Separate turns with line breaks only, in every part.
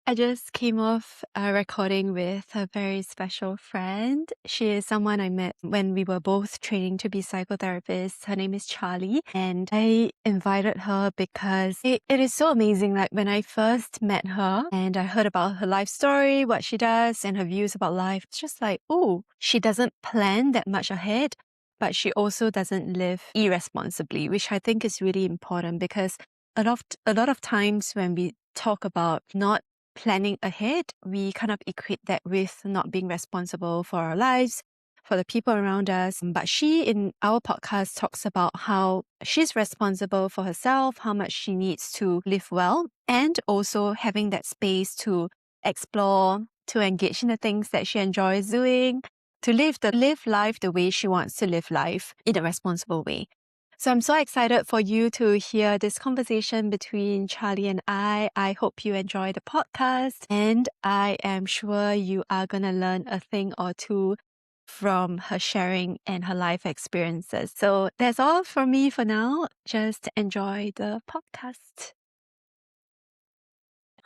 I just came off a recording with a very special friend. She is someone I met when we were both training to be psychotherapists. Her name is Charlie, and I invited her because it is so amazing. Like when I first met her and I heard about her life story, what she does, and her views about life, it's just like, oh, she doesn't plan that much ahead, but she also doesn't live irresponsibly, which I think is really important because a lot of times when we talk about not planning ahead, we kind of equate that with not being responsible for our lives, for the people around us. But she, in our podcast, talks about how she's responsible for herself, how much she needs to live well, and also having that space to explore, to engage in the things that she enjoys doing, to live life the way she wants to live life in a responsible way. So I'm so excited for you to hear this conversation between Charlie and I. I hope you enjoy the podcast, and I am sure you are going to learn a thing or two from her sharing and her life experiences. So that's all from me for now. Just enjoy the podcast.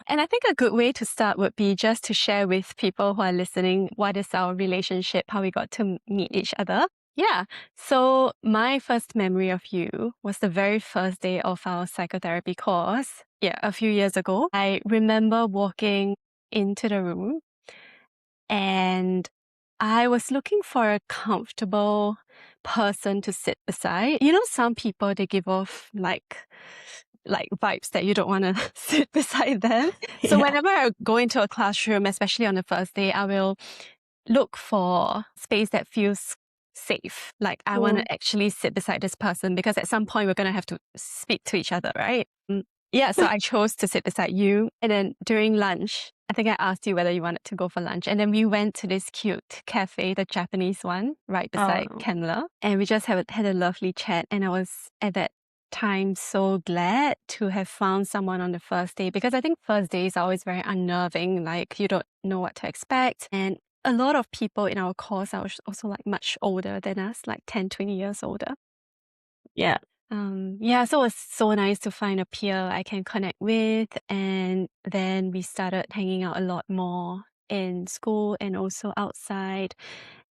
And I think a good way to start would be just to share with people who are listening what is our relationship, how we got to meet each other. Yeah. So my first memory of you was the very first day of our psychotherapy course. Yeah, a few years ago. I remember walking into the room and I was looking for a comfortable person to sit beside. You know, some people, they give off like vibes that you don't want to sit beside them. So
Yeah.
whenever I go into a classroom, especially on the first day, I will look for space that feels safe. Like I want to actually sit beside this person because at some point we're going to have to speak to each other, right? Yeah, so I chose to sit beside you. And then during lunch, I think I asked you whether you wanted to go for lunch. And then we went to this cute cafe, the Japanese one, right beside
Oh,
Kendler. And we just had a lovely chat. And I was at that time so glad to have found someone on the first day because I think first days are always very unnerving. Like you don't know what to expect. And a lot of people in our course are also like much older than us, like 10, 20 years older.
yeah.
Yeah, so it was so nice to find a peer I can connect with. And then we started hanging out a lot more in school and also outside.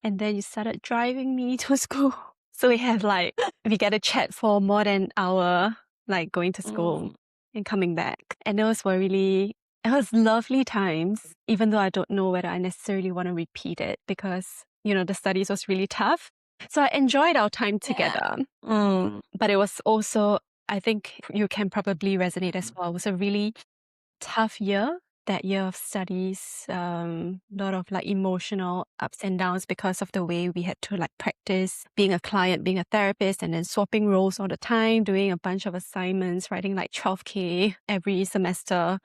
And then you started driving me to school. So we get a chat for more than an hour, like going to school
Mm.
and coming back. And it was lovely times, even though I don't know whether I necessarily want to repeat it because, the studies was really tough. So I enjoyed our time
Yeah.
together.
Mm.
But it was also, I think you can probably resonate as well. It was a really tough year, that year of studies. Lot of like emotional ups and downs because of the way we had to like practice being a client, being a therapist, and then swapping roles all the time, doing a bunch of assignments, writing like 12K every semester.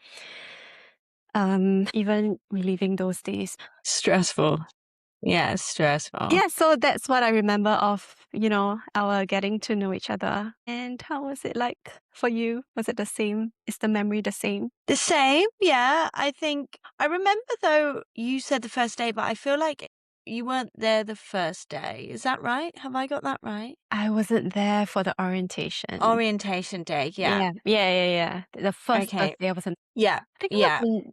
Even reliving those days.
Stressful. Yeah, stressful.
Yeah, so that's what I remember of, our getting to know each other. And how was it like for you? Was it the same? Is the memory the same?
The same, yeah. I think I remember though you said the first day, but I feel like you weren't there the first day. Is that right? Have I got that right?
I wasn't there for the orientation.
Orientation day, yeah.
Yeah. The first
Okay.
day I wasn't.
Yeah.
I think I was
Yeah.
in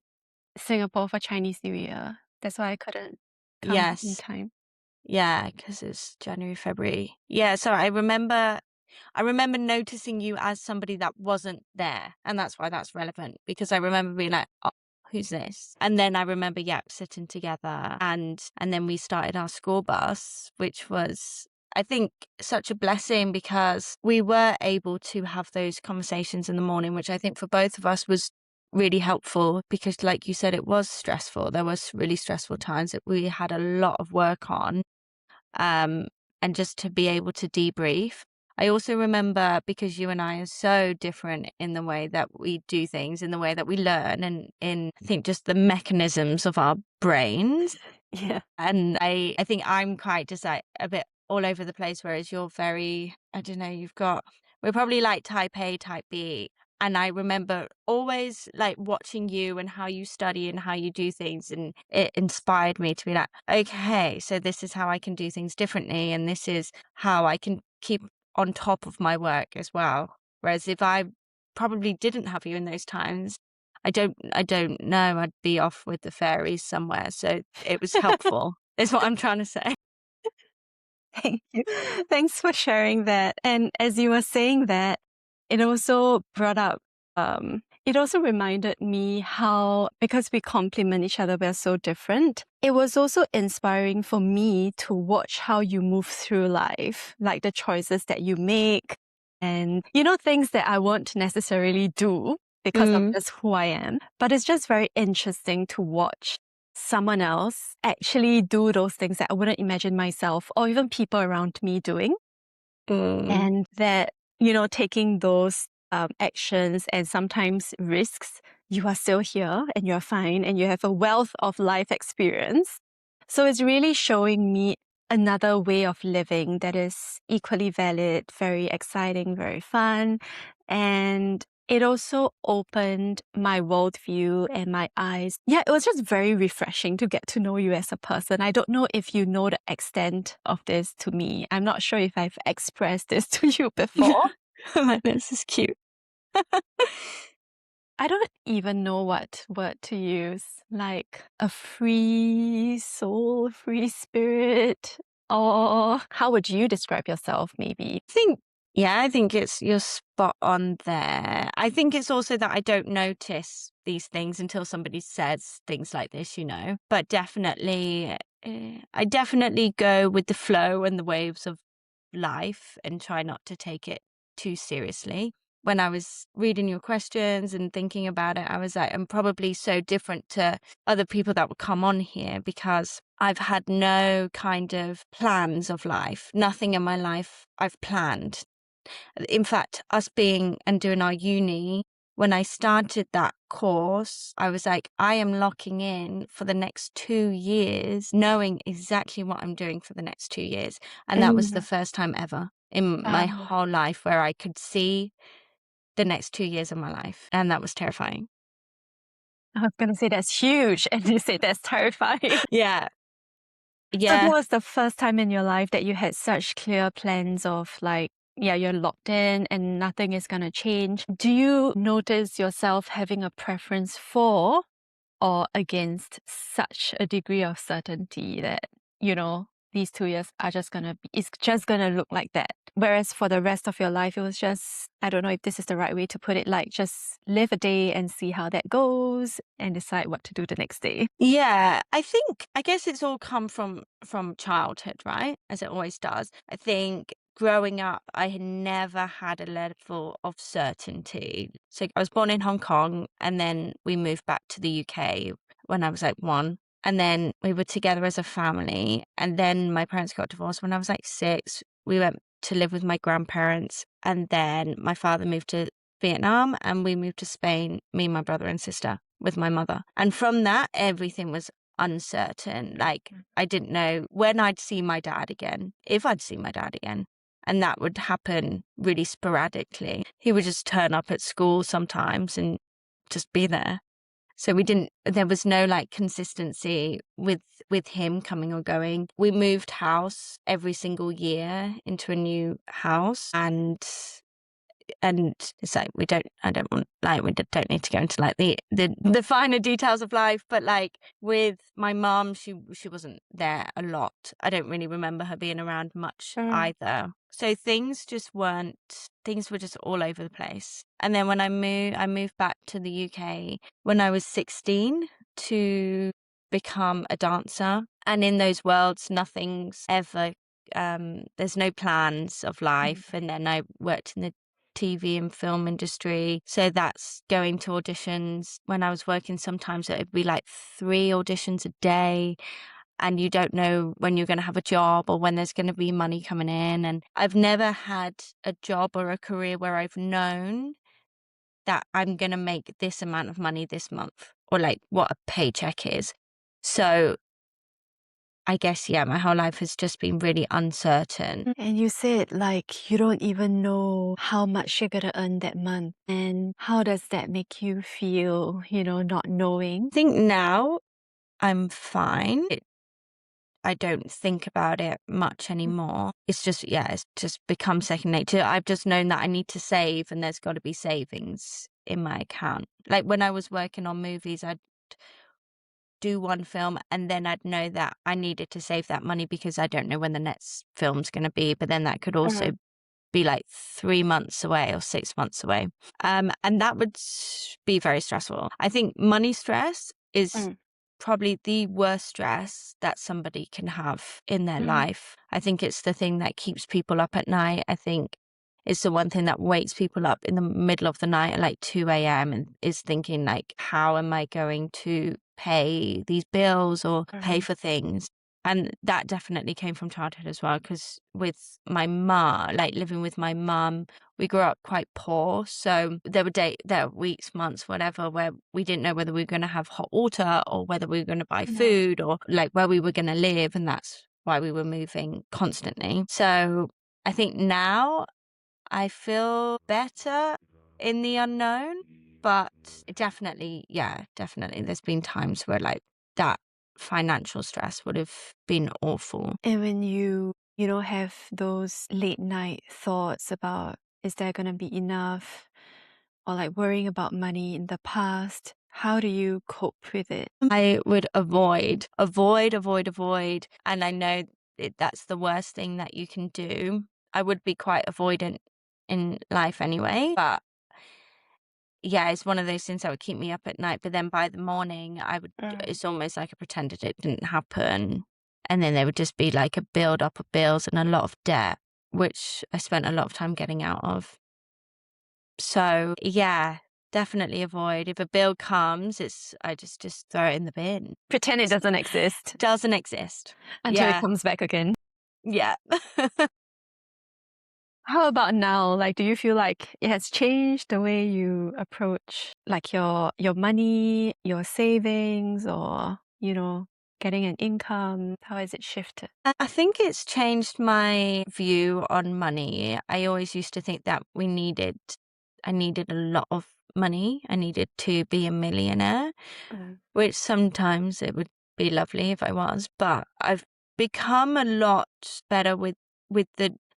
Singapore for Chinese New Year. That's why I couldn't come in
Yes.
time.
Yeah, because it's January, February. Yeah, so I remember noticing you as somebody that wasn't there, and that's why that's relevant, because I remember being like, oh, who's this? And then I remember, sitting together, and then we started our school bus, which was, I think, such a blessing because we were able to have those conversations in the morning, which I think for both of us was really helpful because, like you said, it was stressful. There was really stressful times that we had a lot of work on, and just to be able to debrief. I also remember, because you and I are so different in the way that we do things, in the way that we learn, and in, I think, just the mechanisms of our brains.
Yeah.
And I think I'm quite just like a bit all over the place, whereas you're very, I don't know, we're probably like type A, type B. And I remember always like watching you and how you study and how you do things. And it inspired me to be like, okay, so this is how I can do things differently. And this is how I can keep on top of my work as well. Whereas if I probably didn't have you in those times, I don't know. I'd be off with the fairies somewhere. So it was helpful, is what I'm trying to say.
Thank you. Thanks for sharing that. And as you were saying that, it also brought up, it also reminded me how, because we complement each other, we're so different. It was also inspiring for me to watch how you move through life, like the choices that you make and, things that I won't necessarily do because of
Mm,
just who I am. But it's just very interesting to watch someone else actually do those things that I wouldn't imagine myself or even people around me doing.
mm,
And that, taking those actions and sometimes risks, you are still here and you're fine and you have a wealth of life experience. So it's really showing me another way of living that is equally valid, very exciting, very fun. And it also opened my worldview and my eyes. Yeah, it was just very refreshing to get to know you as a person. I don't know if you know the extent of this to me. I'm not sure if I've expressed this to you before.
like, this is cute.
I don't even know what word to use. Like a free soul, free spirit, or how would you describe yourself, maybe?
I think you're spot on there. I think it's also that I don't notice these things until somebody says things like this, But definitely, I definitely go with the flow and the waves of life and try not to take it too seriously. When I was reading your questions and thinking about it, I was like, I'm probably so different to other people that would come on here because I've had no kind of plans of life. Nothing in my life I've planned. In fact, us being and doing our uni, when I started that course, I was like, I am locking in for the next 2 years, knowing exactly what I'm doing for the next 2 years. And that was the
Mm.
first time ever in my whole life where I could see the next 2 years of my life. And that was terrifying.
I was going to say that's huge. And you say that's terrifying.
Yeah.
So that
Yeah.
was the first time in your life that you had such clear plans of like, yeah, you're locked in and nothing is going to change. Do you notice yourself having a preference for or against such a degree of certainty that, these 2 years are just going to be, it's just going to look like that. Whereas for the rest of your life, it was just, I don't know if this is the right way to put it, like just live a day and see how that goes and decide what to do the next day.
Yeah, I guess it's all come from childhood, right? As it always does. I think growing up, I had never had a level of certainty. So I was born in Hong Kong and then we moved back to the UK when I was like 1. And then we were together as a family. And then my parents got divorced when I was like 6. We went to live with my grandparents. And then my father moved to Vietnam and we moved to Spain, me, my brother and sister with my mother. And from that, everything was uncertain. Like I didn't know when I'd see my dad again, if I'd see my dad again. And that would happen really sporadically. He would just turn up at school sometimes and just be there. So there was no like consistency with him coming or going. We moved house every single year into a new house and it's like we don't need to go into like the finer details of life, but like with my mom, she wasn't there a lot. I don't really remember her being around much either. So things were just all over the place. And then when I moved back to the UK when I was 16 to become a dancer. And in those worlds, nothing's ever there's no plans of life. And then I worked in the TV and film industry. So that's going to auditions. When I was working, sometimes it would be like 3 auditions a day. And you don't know when you're going to have a job or when there's going to be money coming in. And I've never had a job or a career where I've known that I'm going to make this amount of money this month or like what a paycheck is. So I guess, yeah, my whole life has just been really uncertain.
And you said like you don't even know how much you're gonna earn that month. And how does that make you feel, not knowing?
I think now I'm fine. I don't think about it much anymore. It's just become second nature. I've just known that I need to save and there's got to be savings in my account. Like when I was working on movies, I'd do one film and then I'd know that I needed to save that money because I don't know when the next film's going to be. But then that could also be like 3 months away or 6 months away. And that would be very stressful. I think money stress is probably the worst stress that somebody can have in their life. I think it's the thing that keeps people up at night. I think it's the one thing that wakes people up in the middle of the night at like 2 a.m. and is thinking like, how am I going to pay these bills or pay for things? And that definitely came from childhood as well, because with my mom, like living with my mum, we grew up quite poor. So there were weeks, months, whatever, where we didn't know whether we were going to have hot water or whether we were going to buy food or like where we were going to live. And that's why we were moving constantly. So I think now I feel better in the unknown, but definitely, yeah, definitely. There's been times where like that financial stress would have been awful.
And when you have those late night thoughts about, is there going to be enough? Or like worrying about money in the past, how do you cope with it?
I would avoid. And I know that's the worst thing that you can do. I would be quite avoidant in life anyway, but yeah, it's one of those things that would keep me up at night. But then by the morning, it's almost like I pretended it didn't happen. And then there would just be like a build up of bills and a lot of debt, which I spent a lot of time getting out of. So yeah, definitely avoid. If a bill comes, I just throw it in the bin.
Pretend it doesn't exist
Doesn't exist.
until it
Yeah.
comes back again.
Yeah.
How about now? Like, do you feel like it has changed the way you approach like your money, your savings, or, getting an income? How has it shifted?
I think it's changed my view on money. I always used to think that I needed a lot of money. I needed to be a millionaire, which sometimes it would be lovely if I was, but I've become a lot better with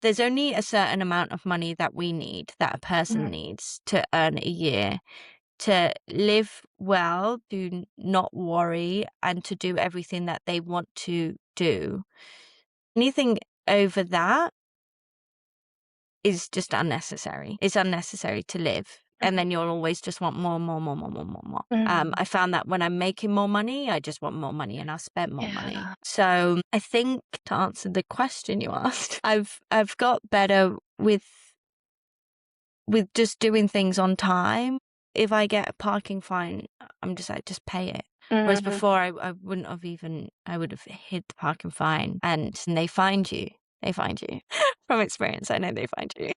there's only a certain amount of money that we need, that a person needs to earn a year to live well, to not worry, and to do everything that they want to do. Anything over that is just unnecessary. It's unnecessary to live. And then you'll always just want more, more, more, more, more, more, more. I found that when I'm making more money, I just want more money and I'll spend more money. So I think to answer the question you asked, I've got better with just doing things on time. If I get a parking fine, I'm just like, just pay it. Whereas before I wouldn't have I would have hid the parking fine and they find you. They find you. From experience, I know they find you.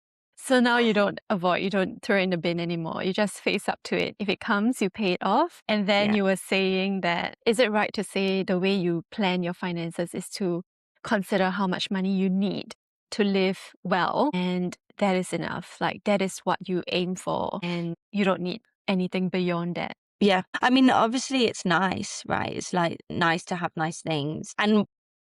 So now you don't throw it in the bin anymore. You just face up to it. If it comes, you pay it off. And then
Yeah.
you were saying that, is it right to say the way you plan your finances is to consider how much money you need to live well? And that is enough. Like that is what you aim for. And you don't need anything beyond that.
Yeah. I mean, obviously it's nice, right? It's like nice to have nice things. And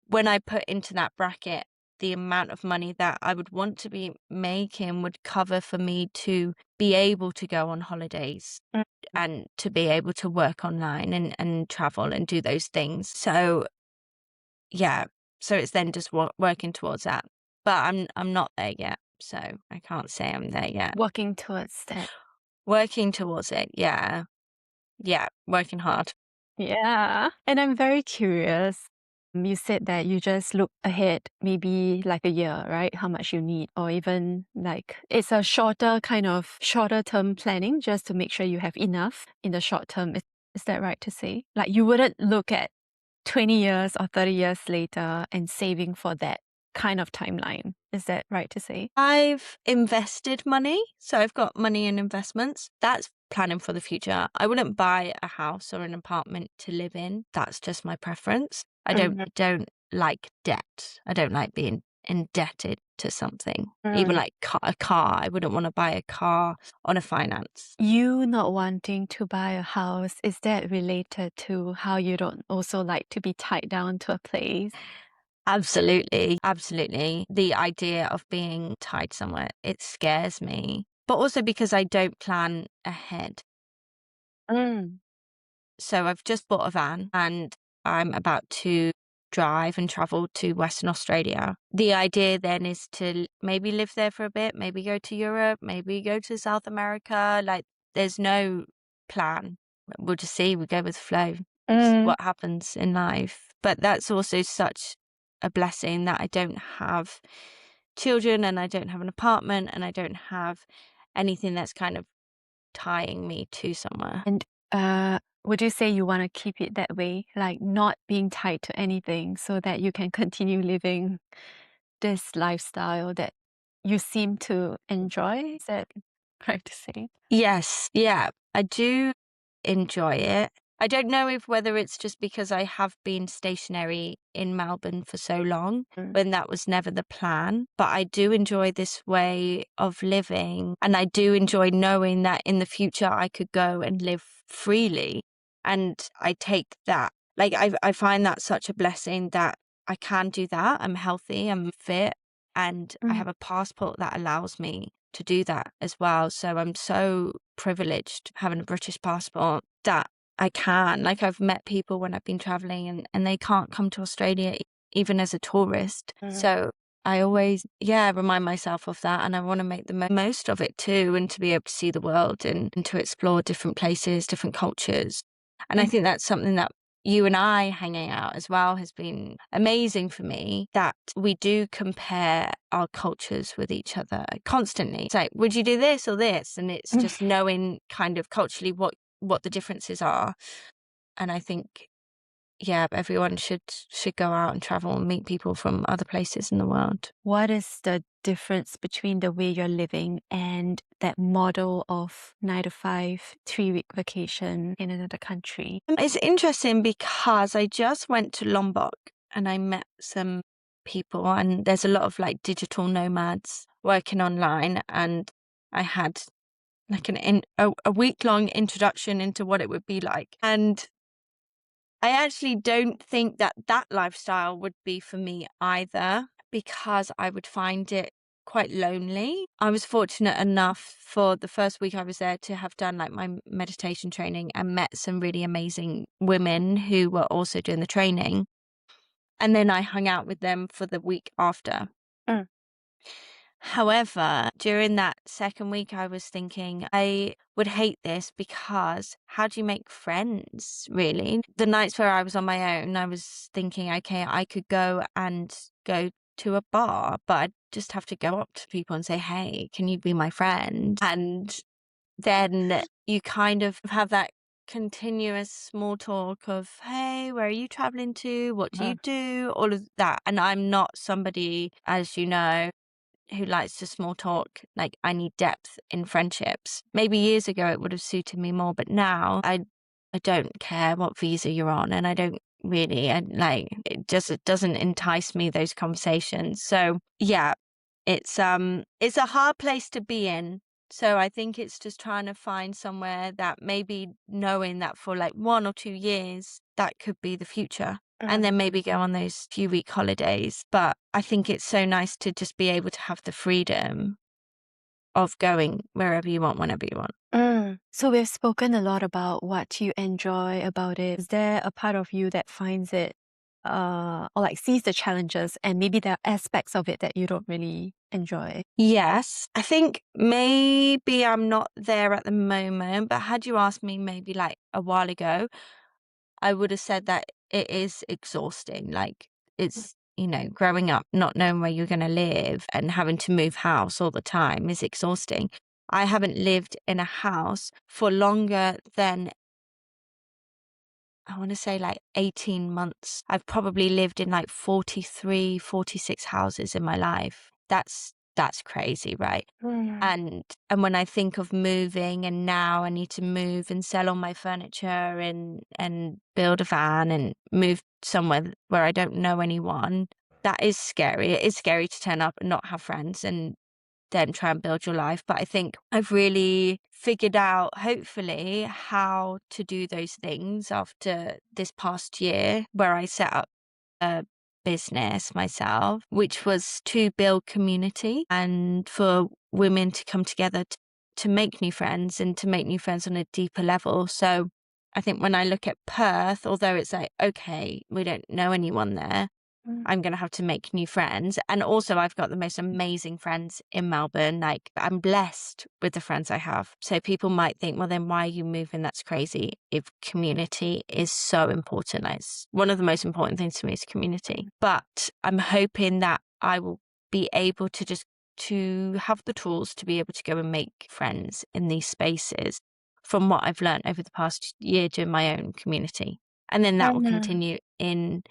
when I put into that bracket, the amount of money that I would want to be making would cover for me to be able to go on holidays and to be able to work online and travel and do those things. So yeah, so it's then just working towards that. But I'm not there yet, so I can't say I'm there yet.
Working towards that.
Working towards it, yeah. Yeah, working hard.
Yeah. And I'm very curious. You said that you just look ahead, maybe like a year, right? How much you need, or even like it's a shorter term planning just to make sure you have enough in the short term. Is that right to say? Like you wouldn't look at 20 years or 30 years later and saving for that kind of timeline. Is that right to say?
I've invested money, so I've got money in investments. That's planning for the future. I wouldn't buy a house or an apartment to live in. That's just my preference. I don't like debt. I don't like being indebted to something. Even like a car. I wouldn't want to buy a car on a finance.
You not wanting to buy a house, is that related to how you don't also like to be tied down to a place?
Absolutely. Absolutely. The idea of being tied somewhere, it scares me. but also because I don't plan ahead.
Mm.
So I've just bought a van and I'm about to drive and travel to Western Australia. The idea then is to maybe live there for a bit, maybe go to Europe, maybe go to South America. Like, there's no plan. We'll just see. We go with the flow. It's
Mm.
what happens in life. But that's also such a blessing that I don't have children and I don't have an apartment and I don't have anything that's kind of tying me to somewhere.
And would you say you want to keep it that way, like not being tied to anything so that you can continue living this lifestyle that you seem to enjoy? Is that right to say?
Yes, yeah, I do enjoy it. I don't know if whether it's just because I have been stationary in Melbourne for so long
Mm.
when that was never the plan, but I do enjoy this way of living and I do enjoy knowing that in the future I could go and live freely. And I take that, like I find that such a blessing that I can do that. I'm healthy, I'm fit, and I
Mm.
have a passport that allows me to do that as well. So I'm so privileged having a British passport that I can. Like, I've met people when I've been traveling and they can't come to Australia even as a tourist.
Mm.
So I always, yeah, remind myself of that. And I want to make the most of it too, and to be able to see the world and to explore different places, different cultures. And I
Mm.
think that's something that you and I hanging out as well has been amazing for me, that we do compare our cultures with each other constantly. It's like, would you do this or this? And it's
Mm.
just knowing kind of culturally what the differences are. And I think, yeah, everyone should go out and travel and meet people from other places in the world.
What is the difference between the way you're living and that model of 9 to 5, 3 week vacation in another country?
It's interesting because I just went to Lombok and I met some people, and there's a lot of like digital nomads working online, and I had like a week long introduction into what it would be like. And I actually don't think that that lifestyle would be for me either, because I would find it quite lonely. I was fortunate enough for the first week I was there to have done like my meditation training and met some really amazing women who were also doing the training. And then I hung out with them for the week after.
Mm.
However, during that second week, I was thinking I would hate this because how do you make friends, really? The nights where I was on my own, I was thinking, okay, I could go and go to a bar, but I'd just have to go up to people and say, hey, can you be my friend? And then you kind of have that continuous small talk of, hey, where are you traveling to? What do you do? All of that. And I'm not somebody, as you know, who likes to small talk. Like, I need depth in friendships. Maybe years ago it would have suited me more, but now I don't care what visa you're on, and I don't really, and like it doesn't entice me, those conversations. So yeah, it's a hard place to be in. So I think it's just trying to find somewhere that, maybe knowing that for like 1 or 2 years that could be the future, and then maybe go on those few week holidays. But I think it's so nice to just be able to have the freedom of going wherever you want, whenever you want.
So we've spoken a lot about what you enjoy about it. Is there a part of you that finds it, or like sees the challenges and maybe there are aspects of it that you don't really enjoy?
Yes, I think maybe I'm not there at the moment, but had you asked me maybe like a while ago, I would have said that it is exhausting. Like, it's, growing up, not knowing where you're going to live and having to move house all the time is exhausting. I haven't lived in a house for longer than, I want to say, like 18 months. I've probably lived in like 43, 46 houses in my life. That's crazy, right?
Mm.
And when I think of moving, and now I need to move and sell all my furniture and build a van and move somewhere where I don't know anyone, that is scary. It is scary to turn up and not have friends and then try and build your life. But I think I've really figured out, hopefully, how to do those things after this past year, where I set up a business myself, which was to build community and for women to come together to make new friends and to make new friends on a deeper level. So I think when I look at Perth, although it's like, okay, we don't know anyone there,
Mm.
I'm going to have to make new friends. And also, I've got the most amazing friends in Melbourne. Like, I'm blessed with the friends I have. So people might think, well, then why are you moving? That's crazy. If community is so important, like, it's one of the most important things to me is community. But I'm hoping that I will be able to just to have the tools to be able to go and make friends in these spaces from what I've learned over the past year doing my own community. And then that will
Yeah.
continue in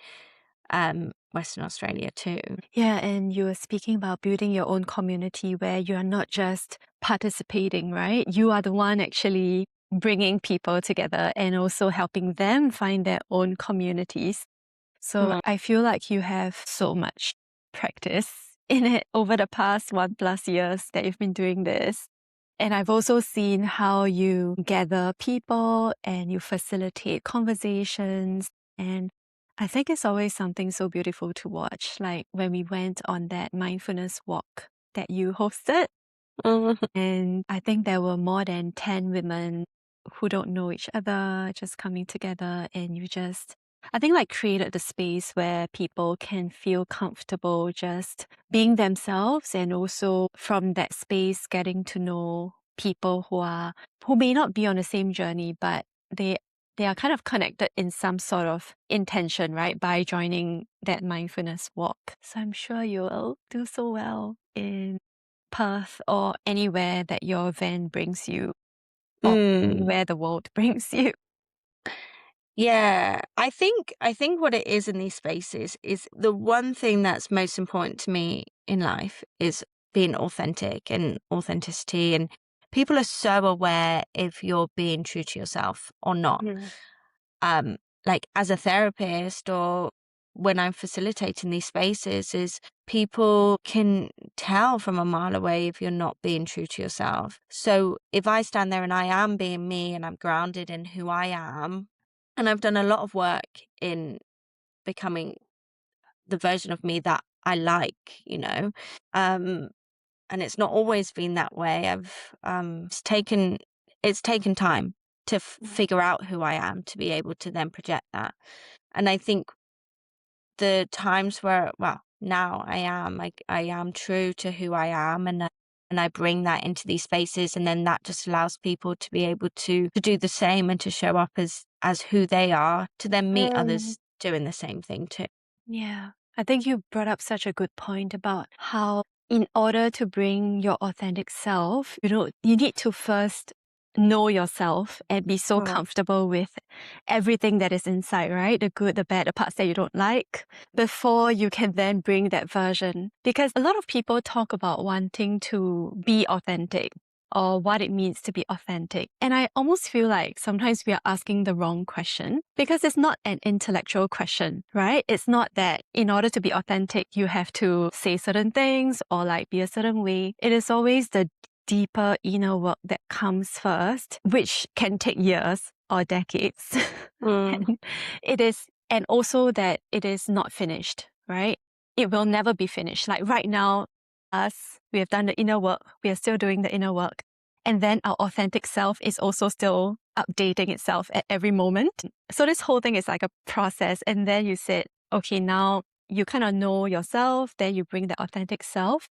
Western Australia too.
Yeah, and you were speaking about building your own community where you are not just participating, right? You are the one actually bringing people together and also helping them find their own communities. So
Mm.
I feel like you have so much practice in it over the past 1+ years that you've been doing this. And I've also seen how you gather people and you facilitate conversations. And I think it's always something so beautiful to watch. Like when we went on that mindfulness walk that you hosted,
Mhm.
and I think there were more than 10 women who don't know each other just coming together, and you just, I think, like created the space where people can feel comfortable just being themselves, and also from that space getting to know people who may not be on the same journey, but they are kind of connected in some sort of intention, right? By joining that mindfulness walk. So I'm sure you will do so well in Perth or anywhere that your van brings you, or
Mm.
anywhere the world brings you.
Yeah, I think what it is in these spaces is the one thing that's most important to me in life is being authentic and authenticity. And people are so aware if you're being true to yourself or not.
Mm.
um, like as a therapist or when I'm facilitating these spaces, is people can tell from a mile away if you're not being true to yourself. So if I stand there and I am being me and I'm grounded in who I am, and I've done a lot of work in becoming the version of me that I like, um, and it's not always been that way. It's taken time to figure out who I am to be able to then project that. And I think the times where, well, now I am true to who I am, and I bring that into these spaces, and then that just allows people to be able to do the same and to show up as who they are, to then meet
Mm.
others doing the same thing too.
Yeah. I think you brought up such a good point about how, in order to bring your authentic self, you need to first know yourself and be so
Mm.
comfortable with everything that is inside, right? The good, the bad, the parts that you don't like, before you can then bring that version. Because a lot of people talk about wanting to be authentic or what it means to be authentic. And I almost feel like sometimes we are asking the wrong question because it's not an intellectual question, right? It's not that in order to be authentic, you have to say certain things or like be a certain way. It is always the deeper inner work that comes first, which can take years or decades.
Mm.
And it is, and also that it is not finished, right? It will never be finished. Like right now, we have done the inner work, we are still doing the inner work. And then our authentic self is also still updating itself at every moment. So this whole thing is like a process. And then you said, okay, now you kind of know yourself, then you bring the authentic self,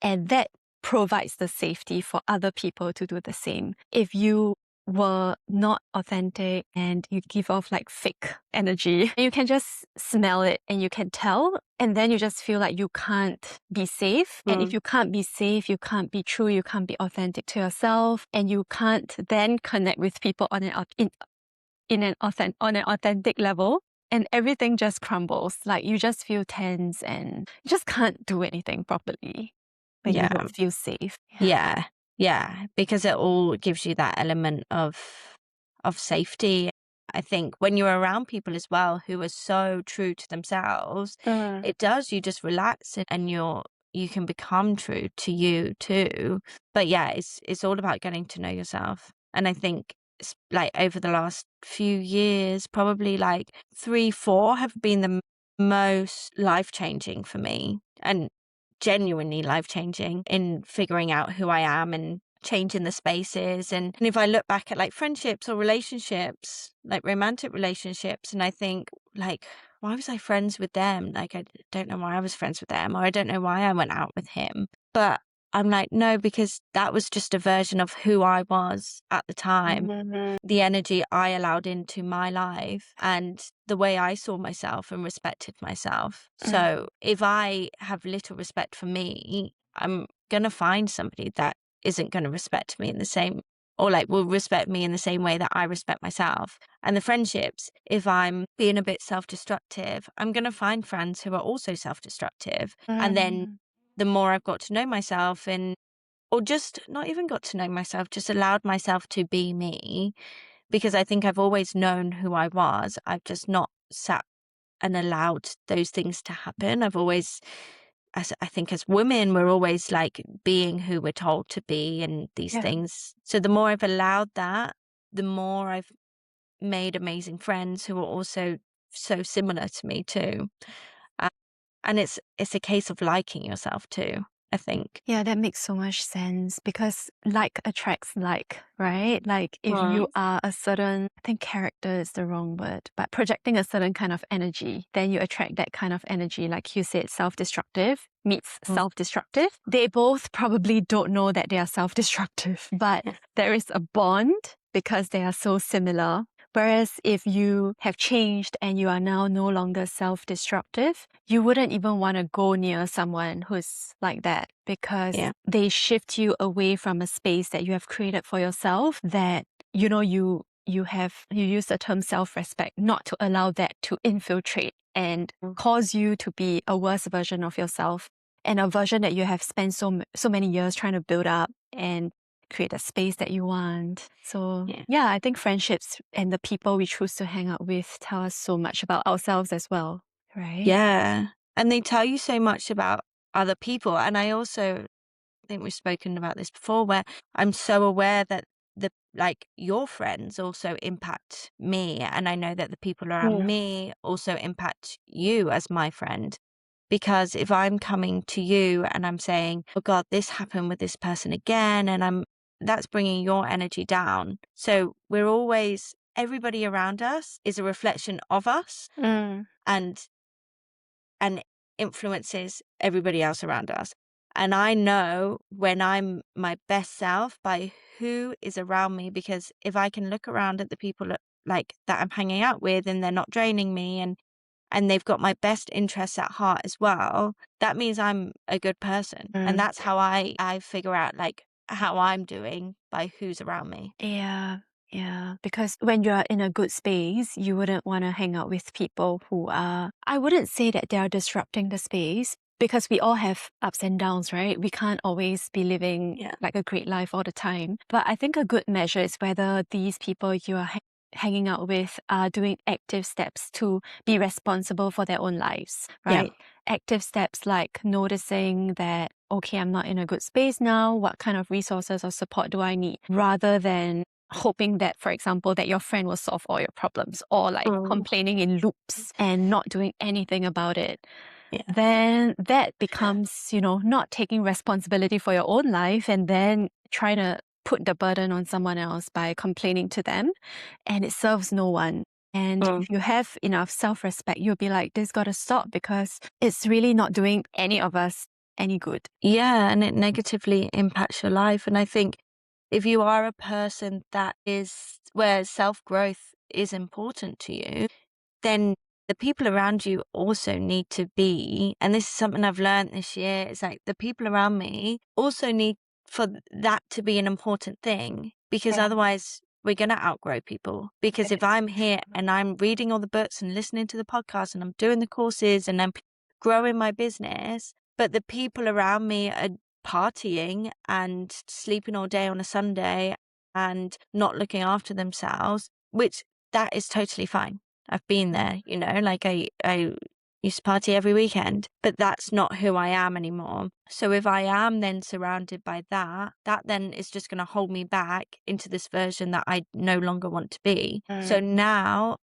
and that provides the safety for other people to do the same. If you were not authentic and you give off like fake energy, you can just smell it and you can tell. And then you just feel like you can't be safe. And if
Mm.
you can't be safe, you can't be true, you can't be authentic to yourself, and you can't then connect with people on an authentic level. And everything just crumbles. Like you just feel tense and you just can't do anything properly when you
Yeah.
don't feel safe. Yeah.
Yeah. Yeah. Because it all gives you that element of safety. I think when you're around people as well who are so true to themselves,
Mm.
it does, you just relax and you can become true to you too. But yeah, it's all about getting to know yourself. And I think like over the last few years, probably like 3, 4 have been the most life changing for me. And genuinely life changing in figuring out who I am and changing the spaces. And if I look back at like friendships or relationships, like romantic relationships, and I think like, why was I friends with them? Like, I don't know why I was friends with them, or I don't know why I went out with him. But I'm like, no, because that was just a version of who I was at the time, the energy I allowed into my life and the way I saw myself and respected myself. So if I have little respect for me, I'm going to find somebody that isn't going to respect me in the same, or like will respect me in the same way that I respect myself. And the friendships, if I'm being a bit self-destructive, I'm going to find friends who are also self-destructive. And then the more I've got to know myself and or just not even got to know myself, just allowed myself to be me, because I think I've always known who I was. I've just not sat and allowed those things to happen. I've always, as I think as women, we're always like being who we're told to be and these
Yeah.
things. So the more I've allowed that, the more I've made amazing friends who are also so similar to me too. Uh, and it's a case of liking yourself too, I think.
Yeah, that makes so much sense because like attracts like, right? Like if you
Right.
are a certain, I think character is the wrong word, but projecting a certain kind of energy, then you attract that kind of energy. Like you said, self-destructive meets
Mm.
self-destructive. They both probably don't know that they are self-destructive, but
Yeah.
there is a bond because they are so similar. Whereas if you have changed and you are now no longer self-destructive, you wouldn't even want to go near someone who's like that because
Yeah.
they shift you away from a space that you have created for yourself that, you know, you use the term self-respect, not to allow that to infiltrate and cause you to be a worse version of yourself and a version that you have spent so many years trying to build up and create a space that you want. So
Yeah.
yeah, I think friendships and the people we choose to hang out with tell us so much about ourselves as well, right?
Yeah. And they tell you so much about other people. And I also think we've spoken about this before, where I'm so aware that the like your friends also impact me. And I know that the people around me also impact you as my friend. Because if I'm coming to you and I'm saying, oh God, this happened with this person again, and that's bringing your energy down. So we're always, everybody around us is a reflection of us.
Mm.
And and influences everybody else around us. And I know when I'm my best self by who is around me, because if I can look around at the people like that I'm hanging out with and they're not draining me and they've got my best interests at heart as well, that means I'm a good person. And
Mm.
that's how I figure out like how I'm doing by who's around me.
Yeah, yeah. Because when you're in a good space, you wouldn't want to hang out with people who are, I wouldn't say that they're disrupting the space because we all have ups and downs, right? We can't always be living
Yeah.
like a great life all the time. But I think a good measure is whether these people you are hanging out with are doing active steps to be responsible for their own lives,
Yeah.
right? Active steps like noticing that, okay, I'm not in a good space now. What kind of resources or support do I need? Rather than hoping that, for example, that your friend will solve all your problems or like
Mm.
complaining in loops and not doing anything about it.
Yeah.
Then that becomes, you know, not taking responsibility for your own life and then trying to put the burden on someone else by complaining to them. And it serves no one. And
Mm.
if you have enough self-respect, you'll be like, this got to stop because it's really not doing any of us any good.
Yeah, and it negatively impacts your life. And I think if you are a person that is where self-growth is important to you, then the people around you also need to be, and this is something I've learned this year, it's like the people around me also need for that to be an important thing, because
Yeah.
otherwise we're going to outgrow people. Because if I'm here and I'm reading all the books and listening to the podcast and I'm doing the courses and I'm growing my business, but the people around me are partying and sleeping all day on a Sunday and not looking after themselves, which that is totally fine. I've been there, you know, like I used to party every weekend, but that's not who I am anymore. So if I am then surrounded by that, that then is just going to hold me back into this version that I no longer want to be. So now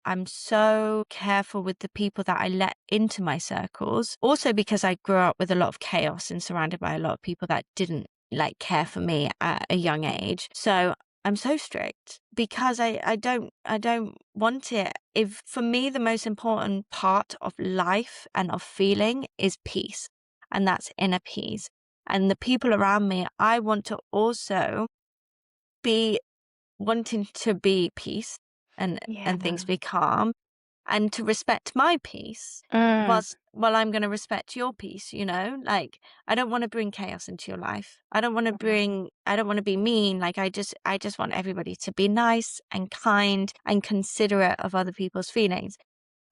I'm so careful with the people that I let into my circles. Also because I grew up with a lot of chaos and surrounded by a lot of people that didn't like care for me at a young age. So I'm so strict because I don't want it. If for me the most important part of life and of feeling is peace, and that's inner peace. And the people around me, I want to also be wanting to be peace and things
Yeah.
be calm and to respect my peace
Mm.
while I'm going to respect your peace, like I don't want to bring chaos into your life. I don't want to be mean. Like I just want everybody to be nice and kind and considerate of other people's feelings.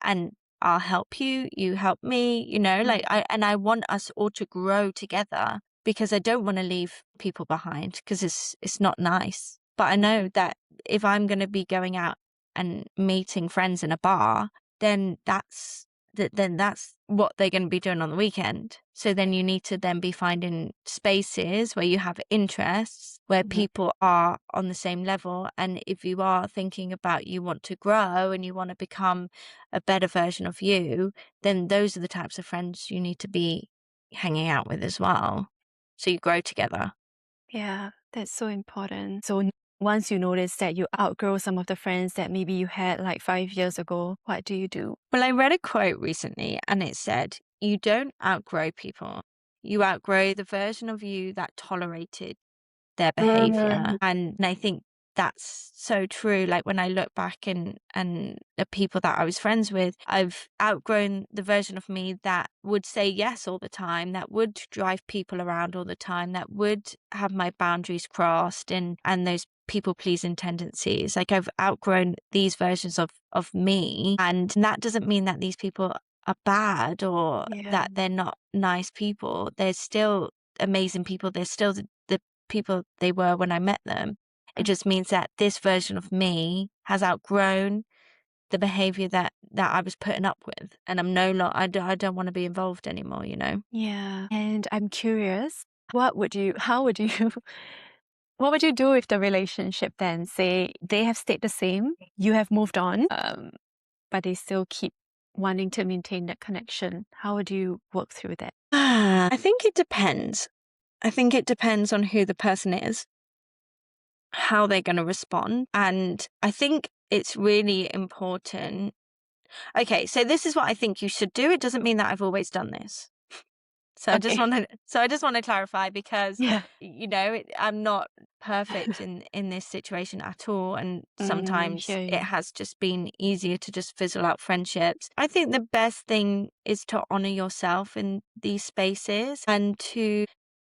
And I'll help you, you help me, like I want us all to grow together because I don't want to leave people behind because it's not nice. But I know that if I'm going to be going out and meeting friends in a bar, then that's what they're going to be doing on the weekend. So then you need to then be finding spaces where you have interests, where
Mhm.
people are on the same level. And if you are thinking about you want to grow and you want to become a better version of you, then those are the types of friends you need to be hanging out with as well. So you grow together.
Yeah, that's so important. So once you notice that you outgrow some of the friends that maybe you had like 5 years ago, what do you do?
Well, I read a quote recently and it said, you don't outgrow people. You outgrow the version of you that tolerated their behavior.
Mm.
And I think that's so true. Like when I look back and the people that I was friends with, I've outgrown the version of me that would say yes all the time, that would drive people around all the time, that would have my boundaries crossed and those people pleasing tendencies. Like I've outgrown these versions of me. And that doesn't mean that these people are bad or
Yeah.
that they're not nice people. They're still amazing people. They're still the people they were when I met them. It
Mm.
just means that this version of me has outgrown the behavior that I was putting up with, and I'm no longer. I don't want to be involved anymore.
Yeah. And I'm curious, how would you, what would you do if the relationship then, say they have stayed the same, you have moved on, but they still keep wanting to maintain that connection? How would you work through that?
I think it depends. I think it depends on who the person is, how they're going to respond, and I think it's really important. Okay, so this is what I think you should do. It doesn't mean that I've always done this.
Okay.
So I just want to clarify because
Yeah.
I'm not perfect in this situation at all, and
I
sometimes
hear
it
you.
has just been easier to just fizzle out friendships. I think the best thing is to honor yourself in these spaces and to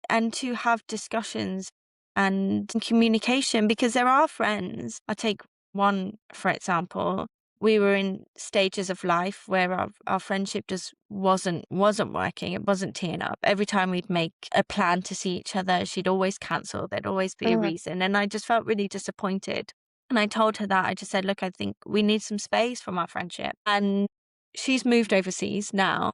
have discussions and communication because there are friends. I take one, for example. We were in stages of life where our friendship just wasn't working. It wasn't teeing up. Every time we'd make a plan to see each other, she'd always cancel. There'd always be a
Mm.
reason. And I just felt really disappointed. And I told her that. I just said, look, I think we need some space from our friendship. And she's moved overseas now,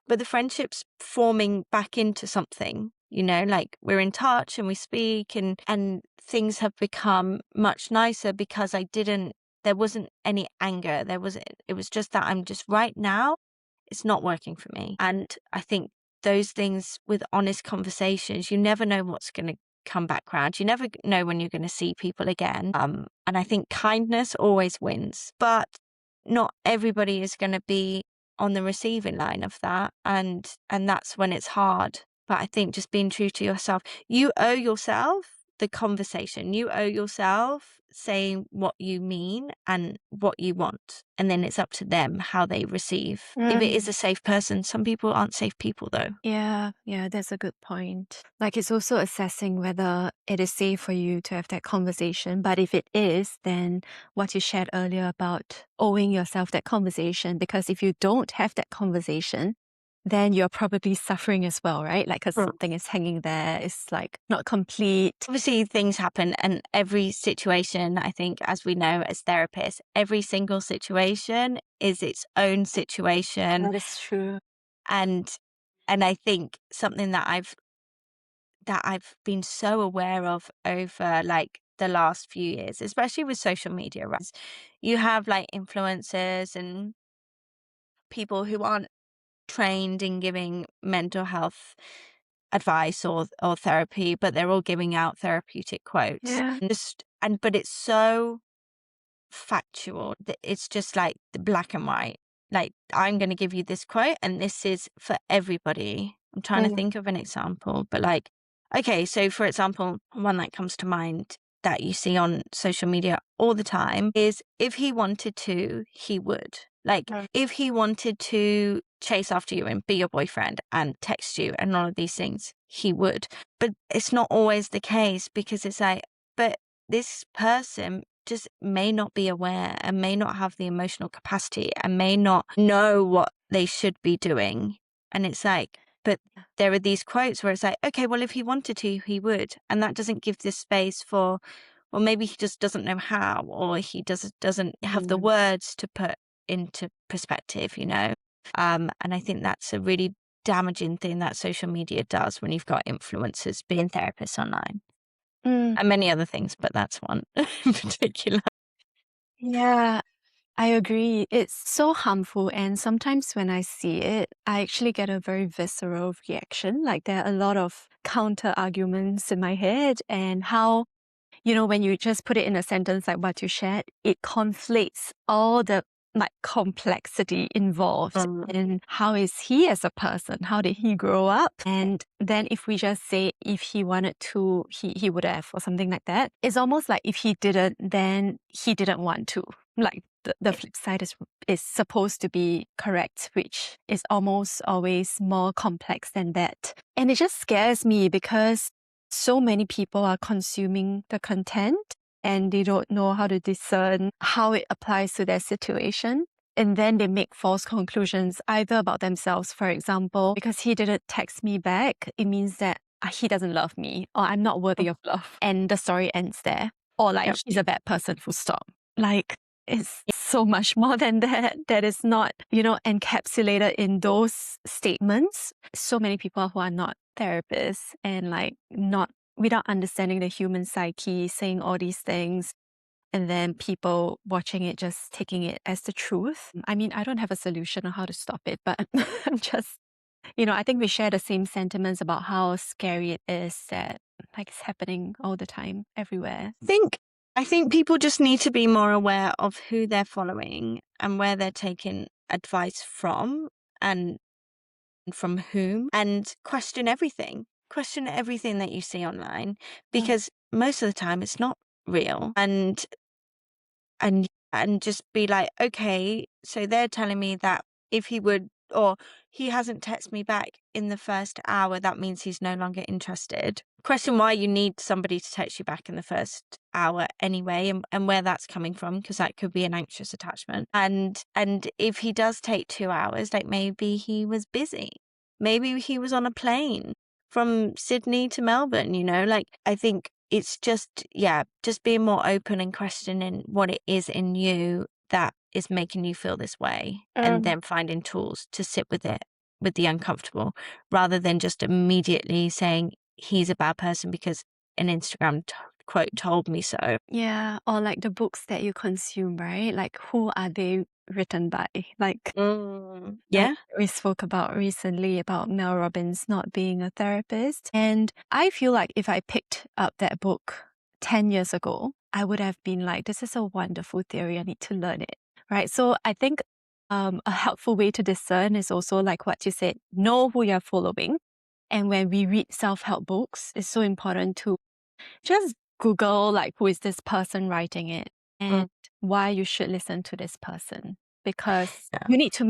but the friendship's forming back into something, like we're in touch and we speak and things have become much nicer because there wasn't any anger. It was just that I'm just right now, it's not working for me. And I think those things with honest conversations, you never know what's going to come back round. You never know when you're going to see people again. And I think kindness always wins, but not everybody is going to be on the receiving line of that. And that's when it's hard. But I think just being true to yourself, you owe yourself the conversation. You owe yourself saying what you mean and what you want. And then it's up to them how they receive. If it is
Mm.
a safe person, some people aren't safe people though.
Yeah, yeah, that's a good point. Like it's also assessing whether it is safe for you to have that conversation. But if it is, then what you shared earlier about owing yourself that conversation, because if you don't have that conversation, then you're probably suffering as well, right? Like, because something is hanging there, it's like not complete.
Obviously, things happen, and every situation, I think, as we know as therapists, every single situation is its own situation.
That is true.
And and I think something that I've been so aware of over like the last few years, especially with social media, right? You have like influencers and people who aren't trained in giving mental health advice or therapy, but they're all giving out therapeutic quotes.
Yeah.
But it's so factual that it's just like the black and white. Like, I'm going to give you this quote and this is for everybody. I'm trying to
Mm.
think of an example, but like, okay, so for example, one that comes to mind that you see on social media all the time is, if he wanted to, he would. Like,
Mm.
if he wanted to chase after you and be your boyfriend and text you and all of these things, he would. But it's not always the case, because it's like, but this person just may not be aware and may not have the emotional capacity and may not know what they should be doing. And it's like, but there are these quotes where it's like, okay, well, if he wanted to, he would. And that doesn't give this space for, well, maybe he just doesn't know how, or he doesn't have the
Mm.
words to put into perspective, you know? And I think that's a really damaging thing that social media does when you've got influencers being therapists online,
Mm.
and many other things, but that's one in particular.
Yeah, I agree. It's so harmful. And sometimes when I see it, I actually get a very visceral reaction. Like there are a lot of counter arguments in my head, and how, when you just put it in a sentence like what you shared, it conflates all the like complexity involved in how is he as a person, how did he grow up, and then if we just say if he wanted to, he would have, or something like that, it's almost like if he didn't, then he didn't want to. Like the flip side is supposed to be correct, which is almost always more complex than that. And it just scares me because so many people are consuming the content and they don't know how to discern how it applies to their situation. And then they make false conclusions either about themselves, for example, because he didn't text me back, it means that he doesn't love me, or I'm not worthy of love. And the story ends there. Or like,
Yep.
he's a bad person, full stop. Like, it's so much more than that, that is not, encapsulated in those statements. So many people who are not therapists and like not without understanding the human psyche saying all these things, and then people watching it just taking it as the truth. I mean, I don't have a solution on how to stop it, but I'm just, I think we share the same sentiments about how scary it is that like it's happening all the time everywhere.
I think people just need to be more aware of who they're following and where they're taking advice from, and from whom, and question everything. Question everything that you see online,
Mm.
because most of the time it's not real. And just be like, okay, so they're telling me that if he would, or he hasn't texted me back in the first hour, that means he's no longer interested. Question why you need somebody to text you back in the first hour anyway, and where that's coming from, because that could be an anxious attachment. And if he does take 2 hours, like maybe he was busy, maybe he was on a plane from Sydney to Melbourne, like, I think it's just, yeah, just being more open and questioning what it is in you that is making you feel this way, and
Mm.
then finding tools to sit with it, with the uncomfortable, rather than just immediately saying he's a bad person because an Instagram quote told me so.
Yeah, or like the books that you consume, right? Like who are they written by? Like
Yeah.
we spoke about recently about Mel Robbins not being a therapist. And I feel like if I picked up that book 10 years ago, I would have been like, this is a wonderful theory. I need to learn it. Right. So I think a helpful way to discern is also like what you said, know who you're following. And when we read self-help books, it's so important to just Google like who is this person writing it
Mm,
and why you should listen to this person, because
yeah.
we need to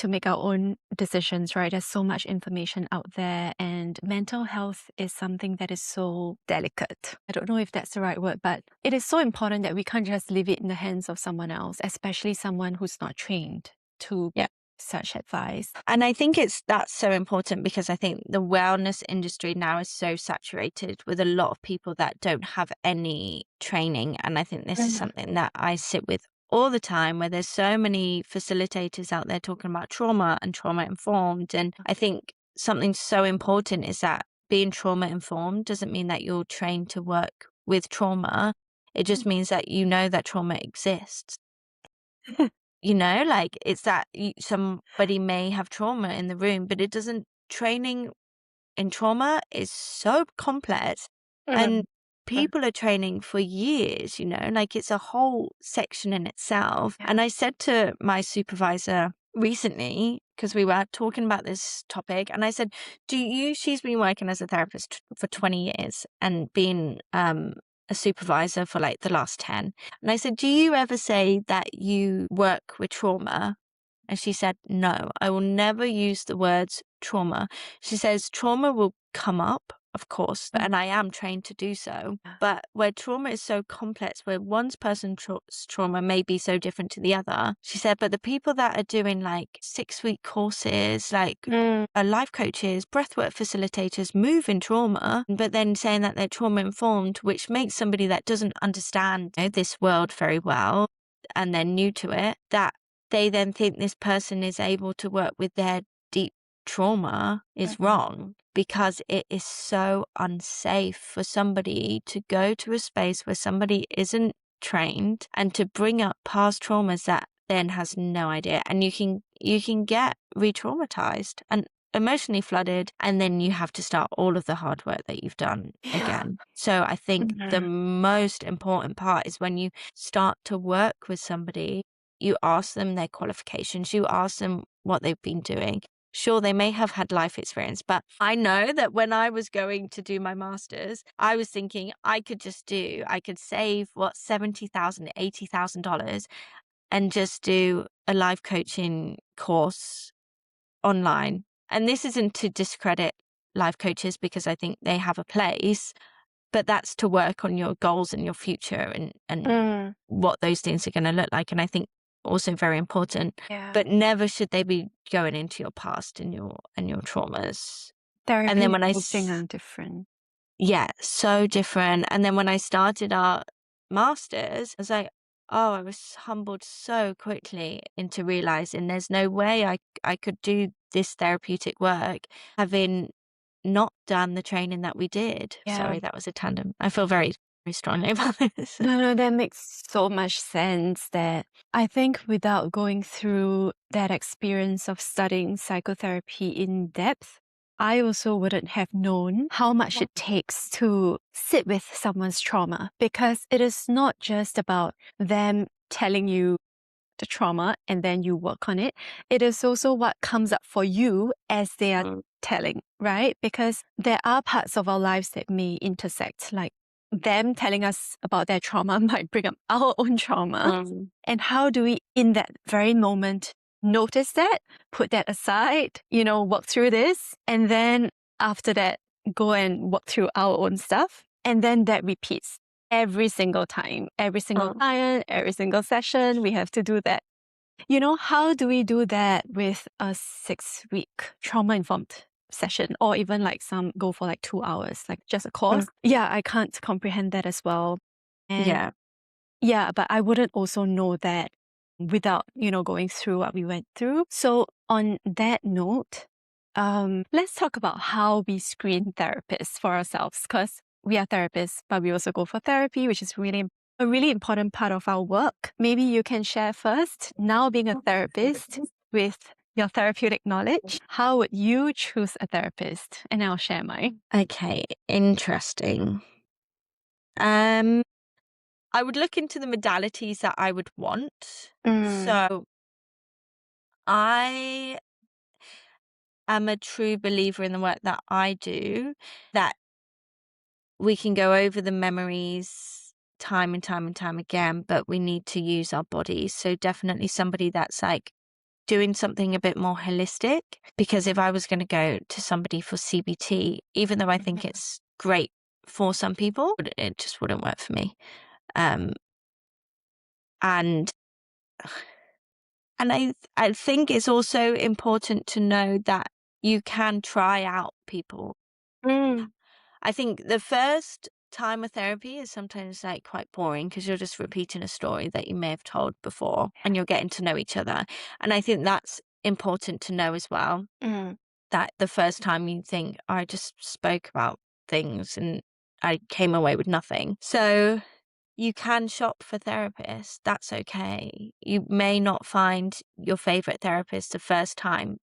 make our own decisions, right? There's so much information out there, and mental health is something that is so delicate. I don't know if that's the right word, but it is so important that we can't just leave it in the hands of someone else, especially someone who's not trained to
Yeah.
such advice.
And I think that's so important, because I think the wellness industry now is so saturated with a lot of people that don't have any training. And I think this is
Mm.
something that I sit with all the time, where there's so many facilitators out there talking about trauma and trauma informed. And I think something so important is that being trauma informed doesn't mean that you're trained to work with trauma. It just means that you know that trauma exists. Like, it's that somebody may have trauma in the room, but it doesn't, training in trauma is so complex, and
Mm.
people are training for years, like it's a whole section in itself.
Yeah.
And I said to my supervisor recently, because we were talking about this topic, and I said, she's been working as a therapist for 20 years and been a supervisor for like the last 10. And I said, do you ever say that you work with trauma? And she said, no, I will never use the words trauma. She says, trauma will come up, of course, and I am trained to do so. But where trauma is so complex, where one person's trauma may be so different to the other, she said, but the people that are doing like 6-week courses, like
Mm.
life coaches, breathwork facilitators, move in trauma, but then saying that they're trauma informed, which makes somebody that doesn't understand this world very well and they're new to it, that they then think this person is able to work with their deep trauma is wrong, because it is so unsafe for somebody to go to a space where somebody isn't trained and to bring up past traumas that then has no idea. And you can get re-traumatized and emotionally flooded, and then you have to start all of the hard work that you've done again. So I think the most important part is when you start to work with somebody, you ask them their qualifications, you ask them what they've been doing. Sure, they may have had life experience, but I know that when I was going to do my master's, I was thinking I could save $70,000, $80,000 and just do a life coaching course online. And this isn't to discredit life coaches, because I think they have a place, but that's to work on your goals and your future and what those things are going to look like. And I think also very important,
Yeah.
but never should they be going into your past and your traumas. And
Therapy
then
and
when
coaching are different.
yeah, so different. And then when I started our masters, I was like, oh, I was humbled so quickly into realizing there's no way I could do this therapeutic work having not done the training that we did.
Yeah.
Sorry, that was a tandem. I feel very, very strongly about this.
No, that makes so much sense that I think without going through that experience of studying psychotherapy in depth, I also wouldn't have known how much it takes to sit with someone's trauma, because it is not just about them telling you the trauma and then you work on it. It is also what comes up for you as they are telling, right? Because there are parts of our lives that may intersect, like them telling us about their trauma might bring up our own trauma. And how do we, in that very moment, notice that, put that aside, work through this, and then after that, go and work through our own stuff. And then that repeats every single time, every single client, every single session, we have to do that. How do we do that with a 6-week trauma-informed session, or even like some go for like 2 hours, like just a course? Yeah, I can't comprehend that as well. And yeah, but I wouldn't also know that without, going through what we went through. So on that note, let's talk about how we screen therapists for ourselves, because we are therapists, but we also go for therapy, which is really a really important part of our work. Maybe you can share first, now being a therapist with your therapeutic knowledge, how would you choose a therapist? And I'll share mine.
Okay, interesting. I would look into the modalities that I would want. So I am a true believer in the work that I do, that we can go over the memories time and time and time again, but we need to use our bodies. So definitely somebody that's like doing something a bit more holistic, because if I was going to go to somebody for CBT, even though I think it's great for some people, it just wouldn't work for me. And I think it's also important to know that you can try out people. I think the first time of therapy is sometimes like quite boring, because you're just repeating a story that you may have told before and you're getting to know each other. And I think that's important to know as well, that the first time you think, "Oh, I just spoke about things and I came away with nothing." So you can shop for therapists. That's okay. You may not find your favorite therapist the first time,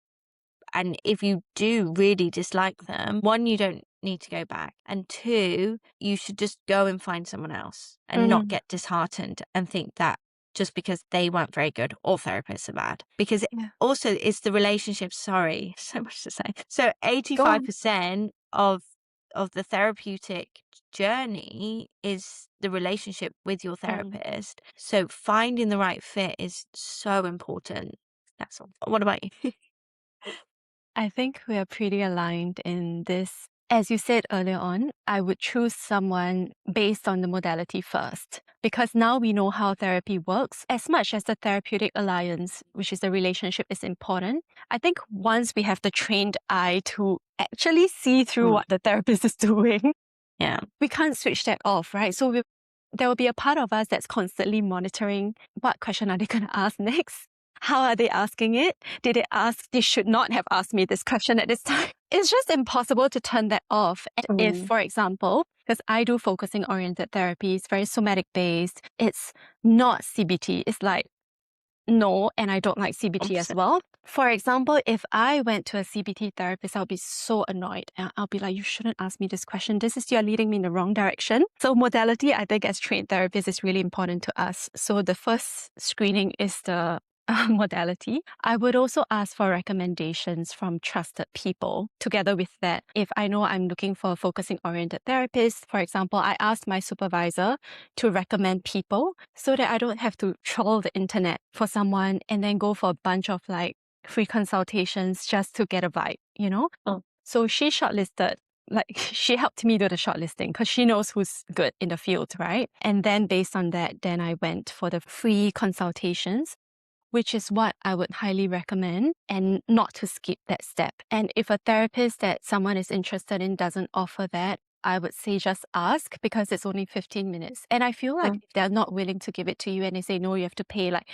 And if you do really dislike them, one, you don't need to go back. And two, you should just go and find someone else and not
Mm.
get disheartened and think that just because they weren't very good, all therapists are bad. Because
Yeah.
also it's the relationship, sorry, so much to say. So
Go on.
85% of the therapeutic journey is the relationship with your
Mm.
therapist. So finding the right fit is so important. That's all. What about you?
I think we are pretty aligned in this. As you said earlier on, I would choose someone based on the modality first, because now we know how therapy works. As much as the therapeutic alliance, which is the relationship, is important, I think once we have the trained eye to actually see through
Mm,
what the therapist is doing,
yeah.
we can't switch that off, right? So there will be a part of us that's constantly monitoring what question are they going to ask next? How are they asking it? Did they ask, they should not have asked me this question at this time? It's just impossible to turn that off. And if,
Mm,
for example, because I do focusing oriented therapy, it's very somatic based, it's not CBT. It's like, no, and I don't like CBT as
100%.
well. For example, if I went to a CBT therapist, I'll be so annoyed. And I'll be like, you shouldn't ask me this question. You're leading me in the wrong direction. So modality, I think as trained therapists is really important to us. So the first screening is the modality. I would also ask for recommendations from trusted people. Together with that, if I know I'm looking for a focusing oriented therapist, for example, I ask my supervisor to recommend people so that I don't have to troll the internet for someone and then go for a bunch of like free consultations just to get a vibe, you know?
Oh,
So she shortlisted, like she helped me do the shortlisting because she knows who's good in the field, right? And then based on that, then I went for the free consultations, which is what I would highly recommend, and not to skip that step. And if a therapist that someone is interested in doesn't offer that, I would say just ask, because it's only 15 minutes. And I feel like
mm,
if they're not willing to give it to you and they say, no, you have to pay like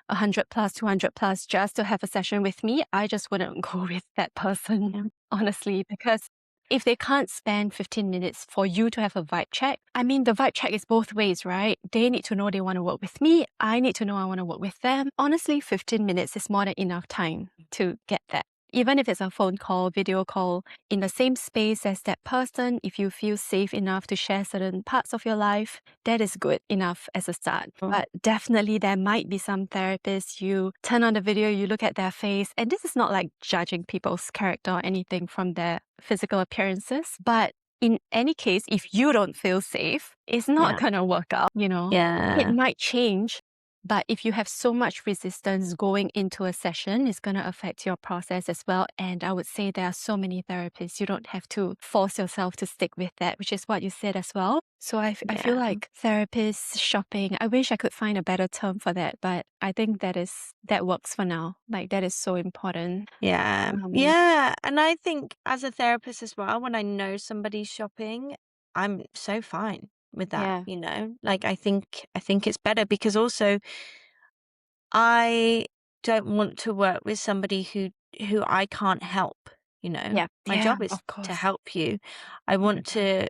100 plus, 200 plus just to have a session with me, I just wouldn't go with that person,
yeah.
honestly, because if they can't spend 15 minutes for you to have a vibe check, I mean, the vibe check is both ways, right? They need to know they want to work with me. I need to know I want to work with them. Honestly, 15 minutes is more than enough time to get that. Even if it's a phone call, video call, in the same space as that person, if you feel safe enough to share certain parts of your life, that is good enough as a start.
Mm,
But definitely there might be some therapists, you turn on the video, you look at their face, and this is not like judging people's character or anything from their physical appearances. But in any case, if you don't feel safe, it's not
yeah.
going to work out, you know? It
Yeah.
might change, but if you have so much resistance going into a session, it's going to affect your process as well. And I would say there are so many therapists. You don't have to force yourself to stick with that, which is what you said as well. So I feel
Yeah.
like therapists, shopping, I wish I could find a better term for that, but I think that works for now. Like that is so important.
Yeah.
Um,
Yeah. And I think as a therapist as well, when I know somebody's shopping, I'm so fine with that,
yeah,
you know? Like I think it's better because also I don't want to work with somebody who I can't help, you know?
yeah,
My
yeah,
job is
of
to
course.
help you. I want to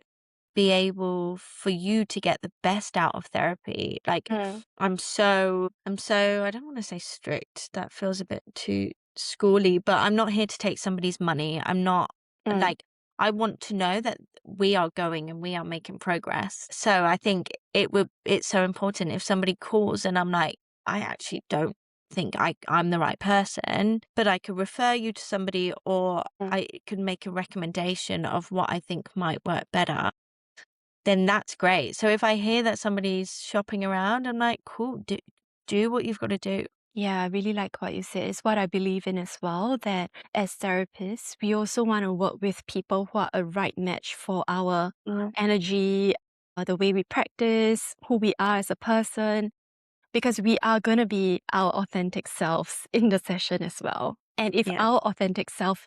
be able for you to get the best out of therapy. Like
Mm,
I'm so I don't want to say strict. That feels a bit too schooly, but I'm not here to take somebody's money. I'm not
mm,
like I want to know that we are going and we are making progress. So I think it's so important if somebody calls and I'm like, I actually don't think I'm the right person, but I could refer you to somebody or
mm.
I could make a recommendation of what I think might work better, then that's great. So if I hear that somebody's shopping around, I'm like, cool, do what you've got to do.
Yeah, I really like what you said. It's what I believe in as well, that as therapists, we also want to work with people who are a right match for our
Mm,
energy, the way we practice, who we are as a person, because we are going to be our authentic selves in the session as well. And if
yeah.
our authentic self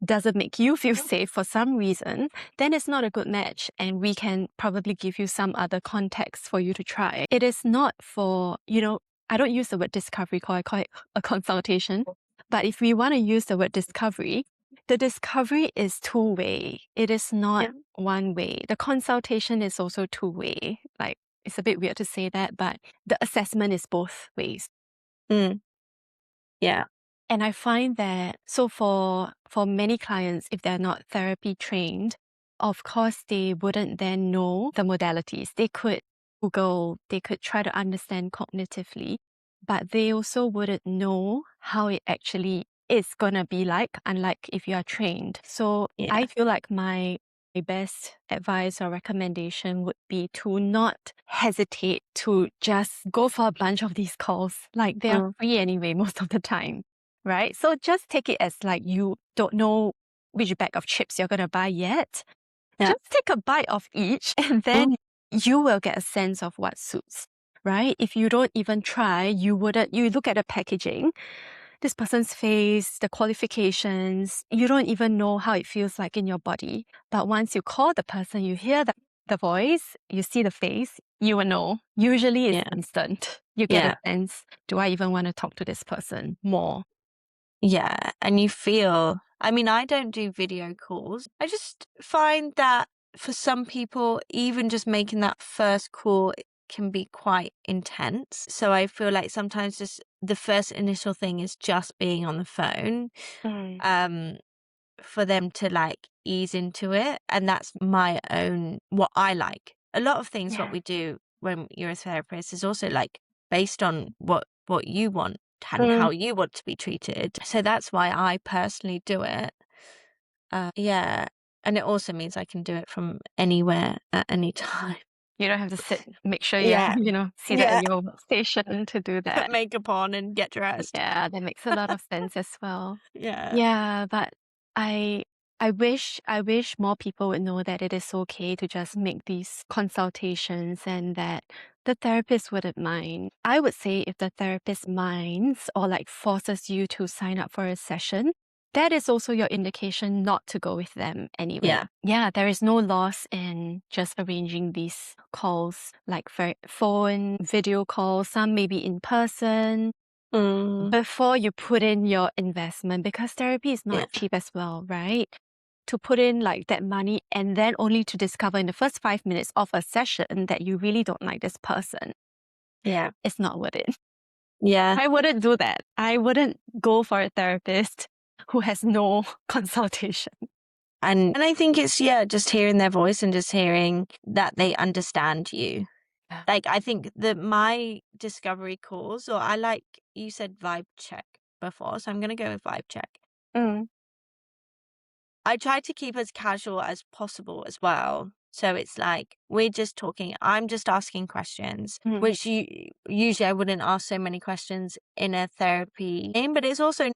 doesn't make you feel safe for some reason, then it's not a good match. And we can probably give you some other context for you to try. It is not for, I don't use the word discovery call, I call it a consultation. But if we want to use the word discovery, the discovery is two-way. It is not
Yeah.
one way. The consultation is also two-way. Like, it's a bit weird to say that, but the assessment is both ways.
Mm, yeah.
And I find that so for many clients, if they're not therapy trained, of course they wouldn't then know the modalities. They could Google, they could try to understand cognitively, but they also wouldn't know how it actually is gonna be like, unlike if you are trained. So
Yeah.
I feel like my best advice or recommendation would be to not hesitate to just go for a bunch of these calls. Like they are
Mm.
free anyway, most of the time, right? So just take it as like you don't know which bag of chips you're going to buy yet.
Yeah.
Just take a bite of each and then
Mm.
you will get a sense of what suits, right? If you don't even try, you look at the packaging, this person's face, the qualifications, you don't even know how it feels like in your body. But once you call the person, you hear the voice, you see the face, you will know. Usually it's
Yeah.
instant. You get a
Yeah.
sense, do I even want to talk to this person more?
Yeah. And you feel, I mean, I don't do video calls. I just find that for some people, even just making that first call can be quite intense. So I feel like sometimes just the first initial thing is just being on the phone.
Mm.
Um, for them to like ease into it. And that's my own, what I like. A lot of things, what
Yeah.
we do when you're a therapist is also like based on what you want and
Mm.
how you want to be treated. So that's why I personally do it. Yeah. And it also means I can do it from anywhere at any time.
You don't have to sit, make sure you're,
Yeah.
seated at
Yeah.
your station to do
Put
that.
makeup on and get dressed.
Yeah, that makes a lot of sense as well.
Yeah.
Yeah, but I I wish more people would know that it is okay to just make these consultations and that the therapist wouldn't mind. I would say if the therapist minds or like forces you to sign up for a session, that is also your indication not to go with them anyway.
Yeah.
Yeah, there is no loss in just arranging these calls, like for phone, video calls, some maybe in person,
Mm,
before you put in your investment, because therapy is
yeah.
not cheap as well, right? To put in like that money and then only to discover in the first 5 minutes of a session that you really don't like this person,
Yeah.
it's not worth it.
Yeah.
I wouldn't do that. I wouldn't go for a therapist who has no consultation.
And I think it's, yeah, just hearing their voice and just hearing that they understand you.
Yeah.
Like, I think that my discovery calls, or I like, you said vibe check before, so I'm going to go with vibe check.
Mm,
I try to keep as casual as possible as well. So it's like, we're just talking, I'm just asking questions,
mm,
which usually I wouldn't ask so many questions in a therapy game, but it's also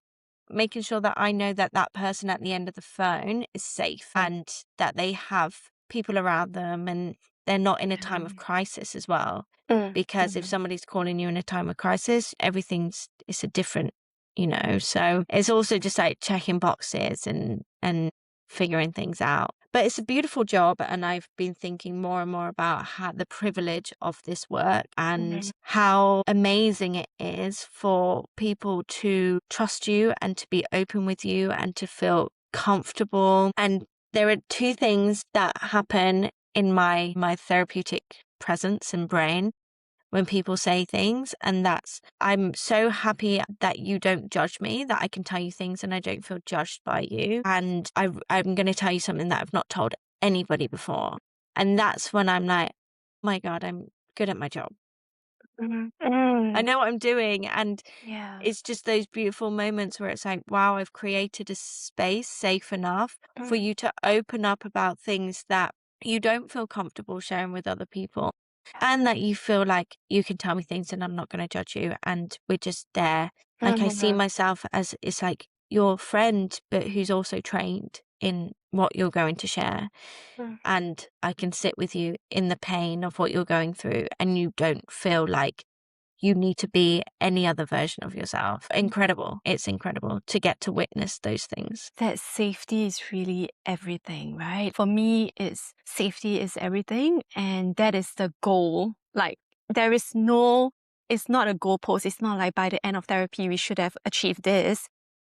making sure that I know that that person at the end of the phone is safe and that they have people around them and they're not in a time of crisis as well.
mm,
Because if
mm.
somebody's calling you in a time of crisis, it's a different, so it's also just like checking boxes and figuring things out. But it's a beautiful job, and I've been thinking more and more about how the privilege of this work and
Mhm.
how amazing it is for people to trust you and to be open with you and to feel comfortable. And there are two things that happen in my therapeutic presence and brain when people say things. And that's, I'm so happy that you don't judge me, that I can tell you things and I don't feel judged by you. And I'm going to tell you something that I've not told anybody before. And that's when I'm like, my God, I'm good at my job.
Mhm.
I
Mm.
know what I'm doing. And
Yeah.
it's just those beautiful moments where it's like, wow, I've created a space safe enough for
Mm.
you to open up about things that you don't feel comfortable sharing with other people. And that you feel like you can tell me things and I'm not going to judge you. And we're just there. Like I see
Mhm.
myself as it's like your friend, but who's also trained in what you're going to share.
Mm.
And I can sit with you in the pain of what you're going through. And you don't feel like you need to be any other version of yourself. Incredible. It's incredible to get to witness those things.
That safety is really everything, right? For me, it's safety is everything, and that is the goal. Like there is no, it's not a goalpost. It's not like by the end of therapy we should have achieved this,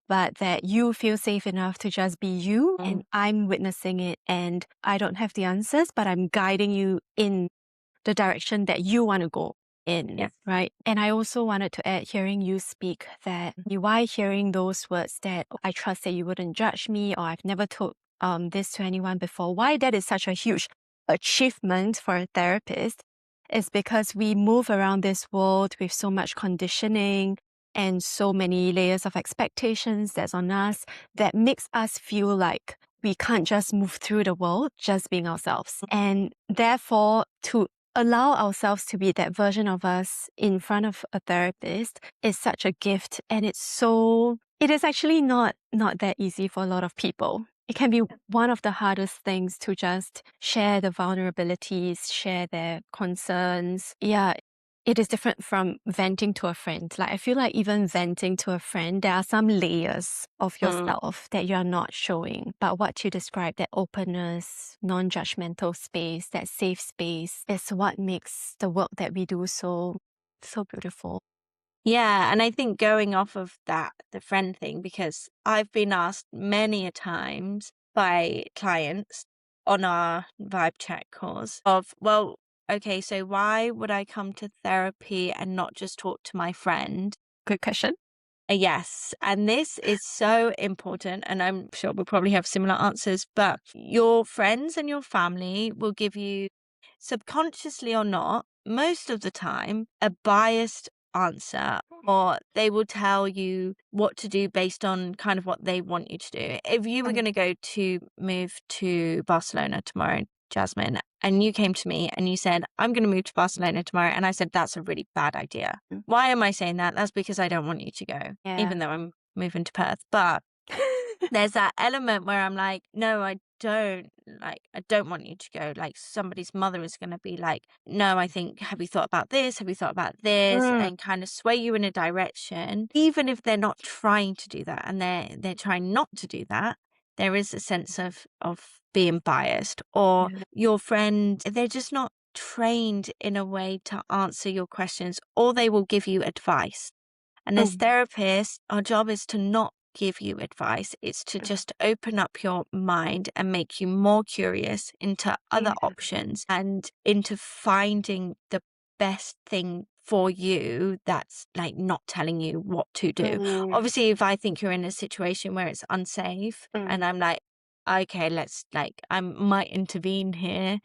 but that you feel safe enough to just be you,
Mm.
and I'm witnessing it, and I don't have the answers, but I'm guiding you in the direction that you want to go. in,
Yeah.
right? And I also wanted to add, hearing you speak, that why hearing those words that I trust that you wouldn't judge me, or I've never told this to anyone before, why that is such a huge achievement for a therapist is because we move around this world with so much conditioning and so many layers of expectations that's on us that makes us feel like we can't just move through the world just being ourselves. And therefore, to allow ourselves to be that version of us in front of a therapist is such a gift. And it is actually not that easy for a lot of people. It can be one of the hardest things to just share the vulnerabilities, share their concerns. Yeah, it is different from venting to a friend. Like, I feel like even venting to a friend, there are some layers of
Mm.
yourself that you're not showing. But what you described, that openness, non-judgmental space, that safe space, is what makes the work that we do so beautiful.
Yeah, and I think going off of that, the friend thing, because I've been asked many a times by clients on our vibe check calls of, well, okay, so why would I come to therapy and not just talk to my friend?
Good question.
Yes, and this is so important, and I'm sure we'll probably have similar answers, but your friends and your family will give you, subconsciously or not, most of the time, a biased answer, or they will tell you what to do based on kind of what they want you to do. If you were going to go to move to Barcelona tomorrow, Jasmine, and you came to me and you said, I'm going to move to Barcelona tomorrow, and I said, that's a really bad idea. Why am I saying that? That's because I don't want you to go,
Yeah.
even though I'm moving to Perth. But there's that element where I'm like, no, I don't want you to go. Like, somebody's mother is going to be like, no, I think, have you thought about this? Have you thought about this?
Mm.
And kind of sway you in a direction, even if they're not trying to do that, and they're trying not to do that. There is a sense of being biased, or
Yeah.
your friend, they're just not trained in a way to answer your questions, or they will give you advice. And as
Mm.
therapists, our job is to not give you advice. It's to
Mm.
just open up your mind and make you more curious into other
Yeah.
options and into finding the best thing for you that's like not telling you what to do.
Mm.
Obviously, if I think you're in a situation where it's unsafe and
Mm.
I'm like, okay, let's like, I might intervene here.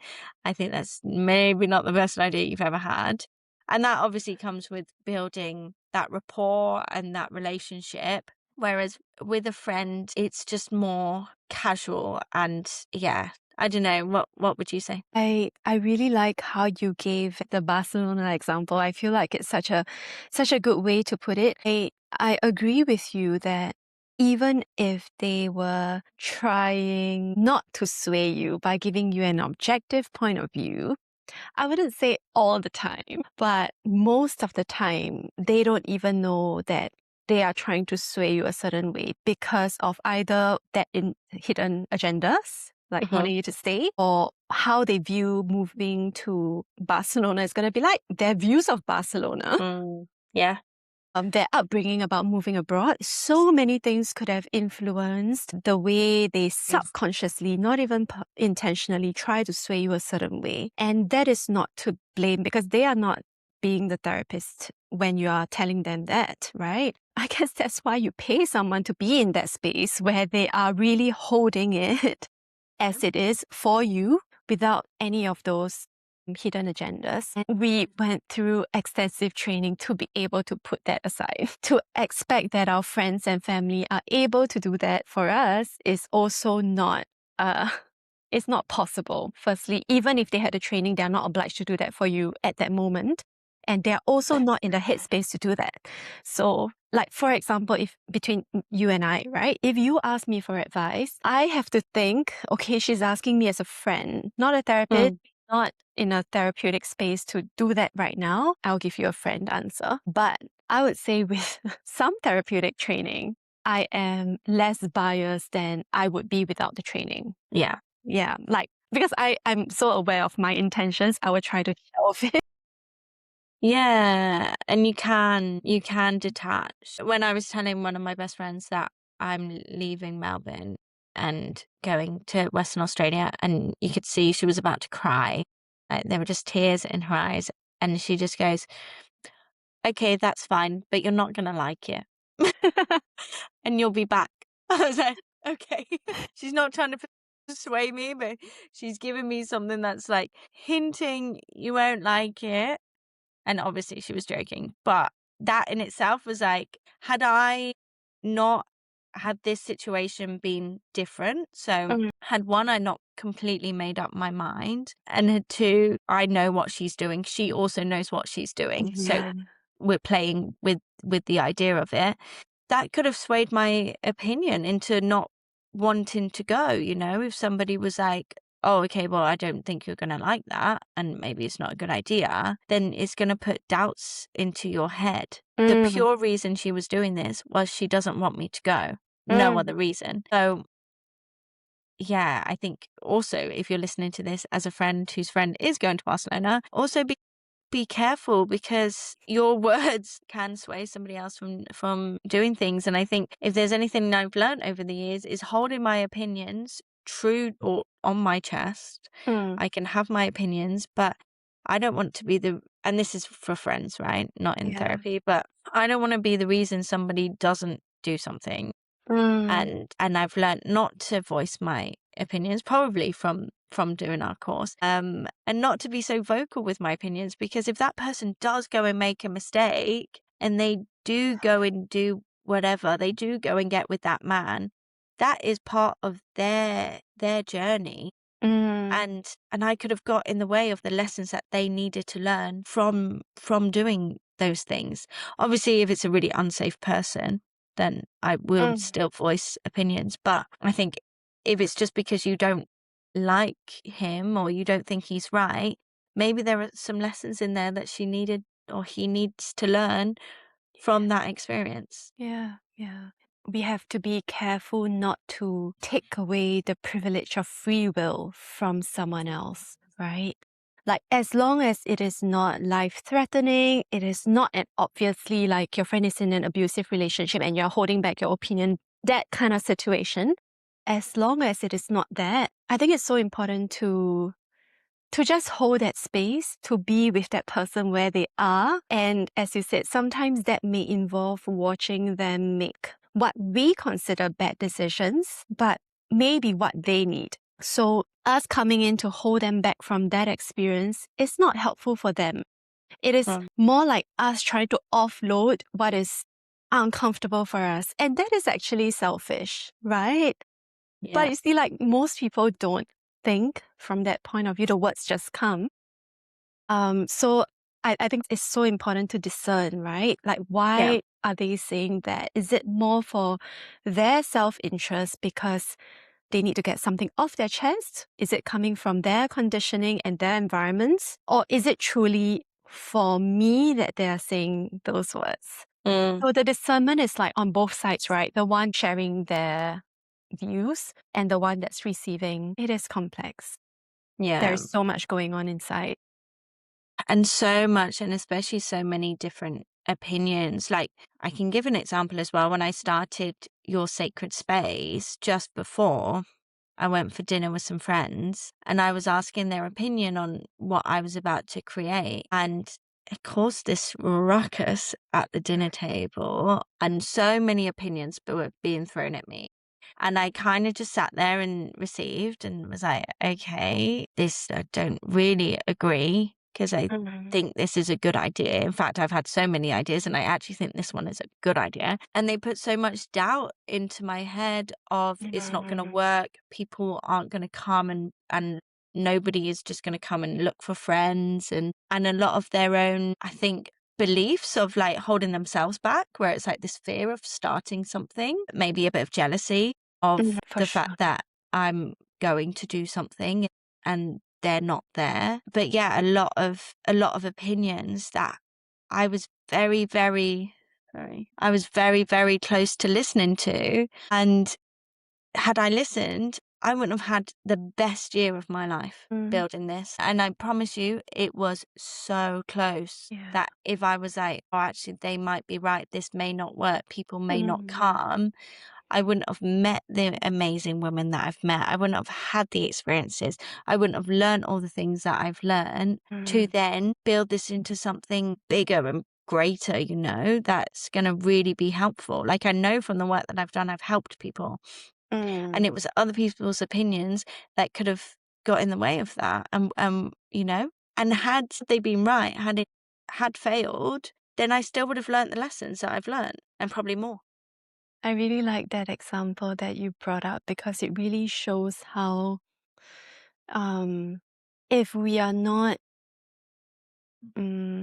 I think that's maybe not the best idea you've ever had. And that obviously comes with building that rapport and that relationship. Whereas with a friend, it's just more casual. And yeah, I don't know. What would you say?
I really like how you gave the Barcelona example. I feel like it's such a good way to put it. I agree with you that even if they were trying not to sway you by giving you an objective point of view, I wouldn't say all the time, but most of the time, they don't even know that they are trying to sway you a certain way because of either that hidden agendas, like
Hmm.
wanting you to stay, or how they view moving to Barcelona is going to be like, their views of Barcelona,
Mm, yeah.
their upbringing about moving abroad. So many things could have influenced the way they subconsciously, not even intentionally, try to sway you a certain way. And that is not to blame because they are not being the therapist when you are telling them that, right? I guess that's why you pay someone to be in that space where they are really holding it as it is for you without any of those hidden agendas. And we went through extensive training to be able to put that aside. To expect that our friends and family are able to do that for us is also not it's not possible. Firstly, even if they had the training, they're not obliged to do that for you at that moment. And they're also not in the headspace to do that. So, like, for example, if between you and I, right? If you ask me for advice, I have to think, okay, she's asking me as a friend, not a therapist,
Mm,
not in a therapeutic space to do that right now. I'll give you a friend answer. But I would say with some therapeutic training, I am less biased than I would be without the training.
yeah.
Yeah, like, because I'm so aware of my intentions, I would try to shelve it.
Yeah, and you can detach. When I was telling one of my best friends that I'm leaving Melbourne and going to Western Australia, and you could see she was about to cry. There were just tears in her eyes. And she just goes, "Okay, that's fine, but you're not gonna like it." And you'll be back. I was like, "Okay." She's not trying to persuade me, but she's giving me something that's, like, hinting you won't like it, and obviously she was joking, but that in itself was like, had I not had this situation been different, so
Mm,
had 1, I not completely made up my mind, and had 2, I know what she's doing, she also knows what she's doing, so
yeah.
we're playing with the idea of it. That could have swayed my opinion into not wanting to go, if somebody was like, "Oh, okay, well, I don't think you're gonna like that, and maybe it's not a good idea," then it's gonna put doubts into your head. The
Mm,
pure reason she was doing this was she doesn't want me to go, no
mm,
other reason. So, yeah, I think also if you're listening to this as a friend whose friend is going to Barcelona, also be careful because your words can sway somebody else from doing things. And I think if there's anything I've learned over the years is holding my opinions true or on my chest.
mm,
I can have my opinions, but I don't want to be and this is for friends, right? Not in
yeah.
therapy, but I don't want to be the reason somebody doesn't do something.
Mm,
And I've learned not to voice my opinions, probably from doing our course, and not to be so vocal with my opinions, because if that person does go and make a mistake and they do go and do whatever, they do go and get with that man, that is part of their journey.
mm,
And I could have got in the way of the lessons that they needed to learn from doing those things. Obviously, if it's a really unsafe person, then I will
mm.
still voice opinions. But I think if it's just because you don't like him or you don't think he's right, maybe there are some lessons in there that she needed or he needs to learn from that experience.
Yeah, yeah. We have to be careful not to take away the privilege of free will from someone else, right? Like, as long as it is not life threatening, it is not an obviously like your friend is in an abusive relationship and you're holding back your opinion, that kind of situation, as long as it is not that, I think it's so important to just hold that space, to be with that person where they are. And as you said, sometimes that may involve watching them make what we consider bad decisions, but maybe what they need. So us coming in to hold them back from that experience is not helpful for them. It is
Um,
more like us trying to offload what is uncomfortable for us. And that is actually selfish, right? But
yeah,
you see, like most people don't think from that point of view, the words just come. So I think it's so important to discern, right? Like,
yeah.
why are they saying that? Is it more for their self-interest because they need to get something off their chest? Is it coming from their conditioning and their environments? Or is it truly for me that they are saying those words?
Mm,
So the discernment is like on both sides, right? The one sharing their views and the one that's receiving. It is complex.
yeah.
There's so much going on inside.
And so much, and especially so many different opinions. Like, I can give an example as well. When I started Your Sacred Space just before, I went for dinner with some friends and I was asking their opinion on what I was about to create. And it caused this ruckus at the dinner table, and so many opinions were being thrown at me. And I kind of just sat there and received and was like, okay, this I don't really agree because I
Mhm.
think this is a good idea. In fact, I've had so many ideas and I actually think this one is a good idea. And they put so much doubt into my head of it's not going to
Mhm.
work. People aren't going to come and nobody is just going to come and look for friends and a lot of their own, I think, beliefs of like holding themselves back, where it's like this fear of starting something, maybe a bit of jealousy of
Mhm. For
the fact
sure.
that I'm going to do something and they're not there. But yeah, a lot of opinions that I was very, very sorry. I was very, very close to listening to. And had I listened, I wouldn't have had the best year of my life
Mhm.
building this. And I promise you, it was so close
Yeah.
that if I was like, oh, actually, they might be right, this may not work, people may not
Mhm.
come, I wouldn't have met the amazing women that I've met. I wouldn't have had the experiences. I wouldn't have learned all the things that I've learned to
Mm.
then build this into something bigger and greater, that's going to really be helpful. Like I know from the work that I've done, I've helped people,
Mm.
and it was other people's opinions that could have got in the way of that. And had they been right, had it had failed, then I still would have learnt the lessons that I've learned and probably more.
I really like that example that you brought up because it really shows how, um, if we are not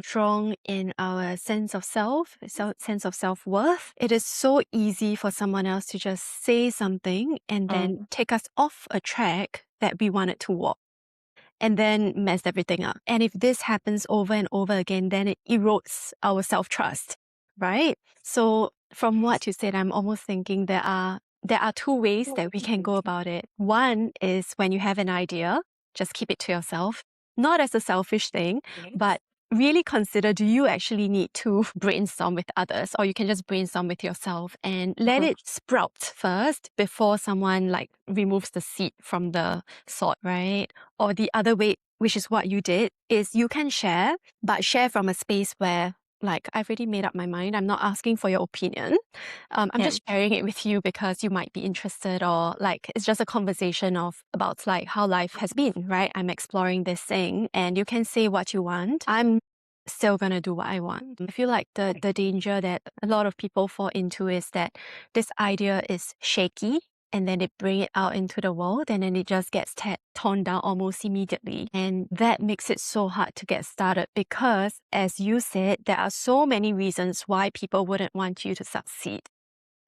strong in our sense of self, sense of self worth, it is so easy for someone else to just say something and then
Mm.
take us off a track that we wanted to walk and then mess everything up. And if this happens over and over again, then it erodes our self trust, right? So from what you said, I'm almost thinking there are two ways that we can go about it. One is when you have an idea, just keep it to yourself, not as a selfish thing, but really consider, do you actually need to brainstorm with others, or you can just brainstorm with yourself and let
Mhm.
it sprout first before someone like removes the seed from the sod, right? Or the other way, which is what you did, is you can share, but share from a space where, like, I've already made up my mind. I'm not asking for your opinion. I'm
Yeah.
just sharing it with you because you might be interested, or like it's just a conversation of about like how life has been, right? I'm exploring this thing, and you can say what you want. I'm still gonna do what I want. I feel like the danger that a lot of people fall into is that this idea is shaky, and then they bring it out into the world, and then it just gets torn down almost immediately. And that makes it so hard to get started because, as you said, there are so many reasons why people wouldn't want you to succeed.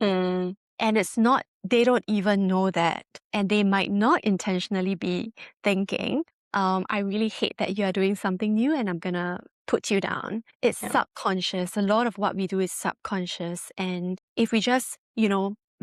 Mm.
And it's not, they don't even know that. And they might not intentionally be thinking, I really hate that you are doing something new and I'm going to put you down. It's
Yeah.
subconscious. A lot of what we do is subconscious. And if we just,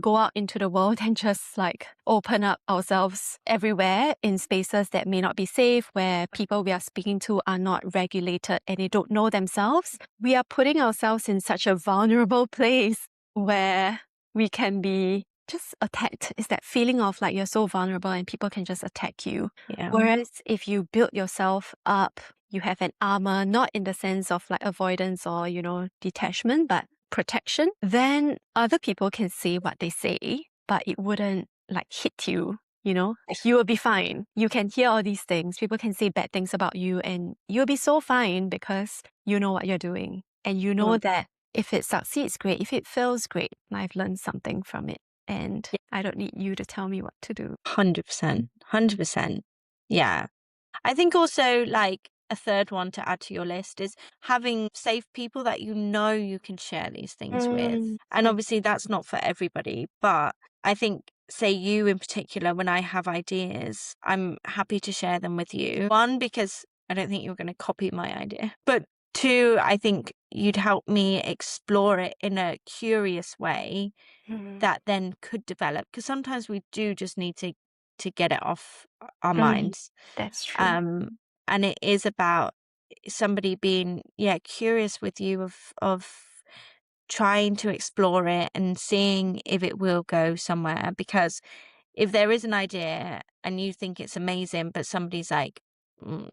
go out into the world and just like open up ourselves everywhere in spaces that may not be safe, where people we are speaking to are not regulated and they don't know themselves, we are putting ourselves in such a vulnerable place where we can be just attacked. It's that feeling of like you're so vulnerable and people can just attack you.
Yeah.
Whereas if you build yourself up, you have an armor, not in the sense of like avoidance or, detachment, but protection, then other people can say what they say, but it wouldn't like hit you. Like, you will be fine. You can hear all these things. People can say bad things about you, and you'll be so fine because you know what you're doing. And you know
Mm.
that if it succeeds, great. If it fails, great. I've learned something from it. And I don't need you to tell me what to do.
100%. 100%. Yeah. I think also like a third one to add to your list is having safe people that you can share these things with. And
I
obviously that's not for everybody, but I think say you in particular, when I have ideas, I'm happy to share them with you. One, because I don't think you're going to copy my idea. But two, I think you'd help me explore it in a curious way
mm,
that then could develop, because sometimes we do just need to get it off our
mm,
minds.
that's true.
um and it is about somebody being curious with you of trying to explore it and seeing if it will go somewhere. Because if there is an idea and you think it's amazing but somebody's like,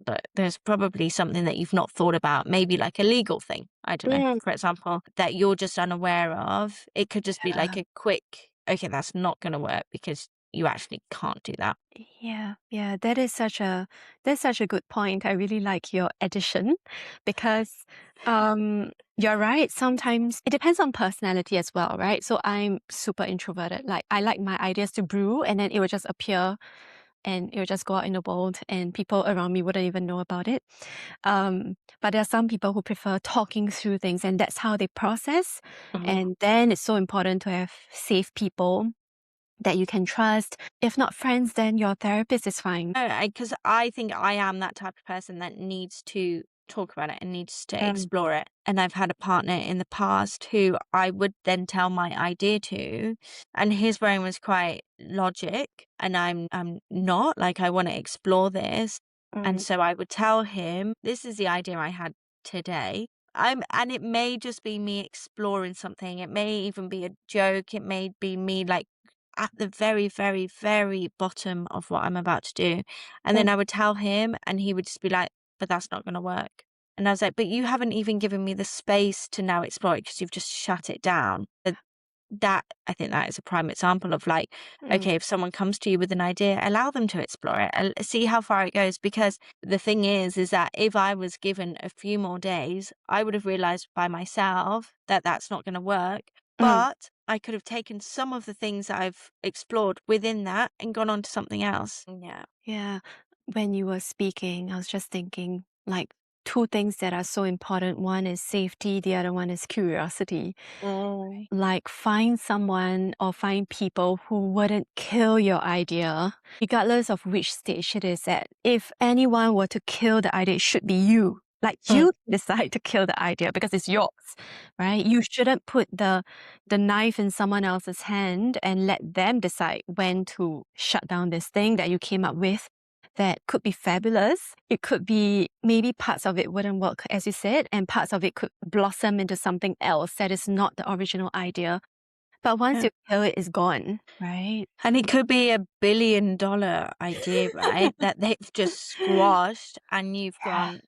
but there's probably something that you've not thought about, maybe like a legal thing, I don't know,
Mm,
for example, that you're just unaware of. It could just be like
yeah.
a quick, okay, that's not going to work because you actually can't do that.
Yeah, yeah, that's such a good point. I really like your addition because you're right. Sometimes it depends on personality as well, right? So I'm super introverted. Like, I like my ideas to brew and then it will just appear and it will just go out in the world and people around me wouldn't even know about it. But there are some people who prefer talking through things and that's how they process.
Mhm.
And then it's so important to have safe people that you can trust. If not friends, then your therapist is fine.
No, because I think I am that type of person that needs to talk about it and needs to
Mm,
explore it. And I've had a partner in the past who I would then tell my idea to, and his brain was quite logic, and I'm not. Like, I want to explore this. And
mm,
so I would tell him, this is the idea I had today. and it may just be me exploring something. It may even be a joke. It may be me like at the very, very, very bottom of what I'm about to do. And then I would tell him and he would just be like, but that's not going to work. And I was like, but you haven't even given me the space to now explore it because you've just shut it down. That I think that is a prime example of like,
Mm,
okay, if someone comes to you with an idea, allow them to explore it, see how far it goes. Because the thing is that if I was given a few more days, I would have realized by myself that that's not going to work.
mm.
But I could have taken some of the things that I've explored within that and gone on to something else. Yeah.
Yeah. When you were speaking, I was just thinking like two things that are so important. One is safety, the other one is curiosity.
Mm.
Like find someone or find people who wouldn't kill your idea, regardless of which stage it is at. If anyone were to kill the idea, it should be you. Like
Mm.
you decide to kill the idea because it's yours, right? You shouldn't put the knife in someone else's hand and let them decide when to shut down this thing that you came up with that could be fabulous. It could be maybe parts of it wouldn't work, as you said, and parts of it could blossom into something else that is not the original idea. But once
Yeah.
you kill it, it's gone, right?
And it could be $1 billion idea, right? That they've just squashed, and you've
Yeah.
gone,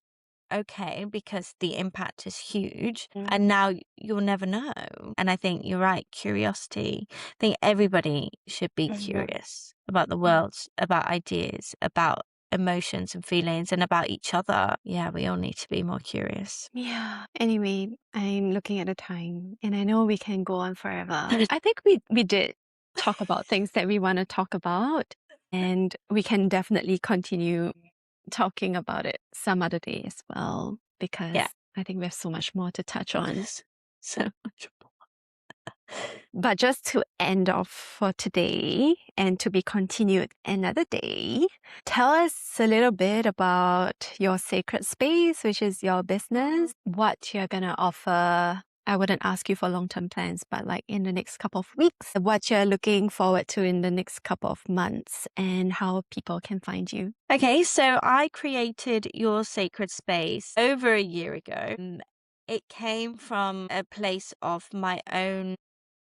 okay, because the impact is huge,
Mm,
and now you'll never know. And I think you're right, curiosity. I think everybody should be
mm,
curious about the
mm.
world, about ideas, about emotions and feelings, and about each other. Yeah, we all need to be more curious.
Yeah. Anyway, I'm looking at the time and I know we can go on forever. I think we did talk about things that we want to talk about and we can definitely continue talking about it some other day as well because
Yeah.
I think we have so much more to touch on.
So much.
But just to end off for today and to be continued another day, tell us a little bit about your sacred space, which is your business, what you're going to offer. I wouldn't ask you for long-term plans, but like in the next couple of weeks, what you're looking forward to in the next couple of months and how people can find you.
Okay, so I created Your Sacred Space over a year ago. It came from a place of my own,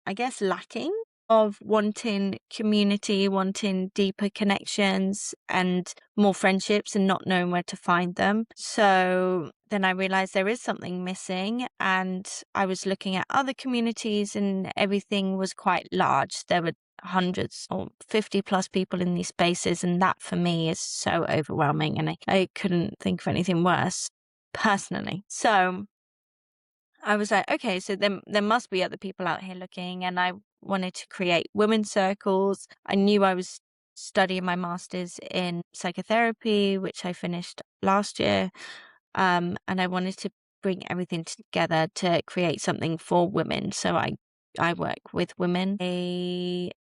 I guess, lacking of wanting community, wanting deeper connections and more friendships and not knowing where to find them. So then I realized there is something missing, and I was looking at other communities and everything was quite large. There were hundreds or 50 plus people in these spaces, and that for me is so overwhelming, and I couldn't think of anything worse personally. So I was like, okay, so there must be other people out here looking, and I wanted to create women's circles. I knew I was studying my master's in psychotherapy, which I finished last year, and I wanted to bring everything together to create something for women. So I work with women.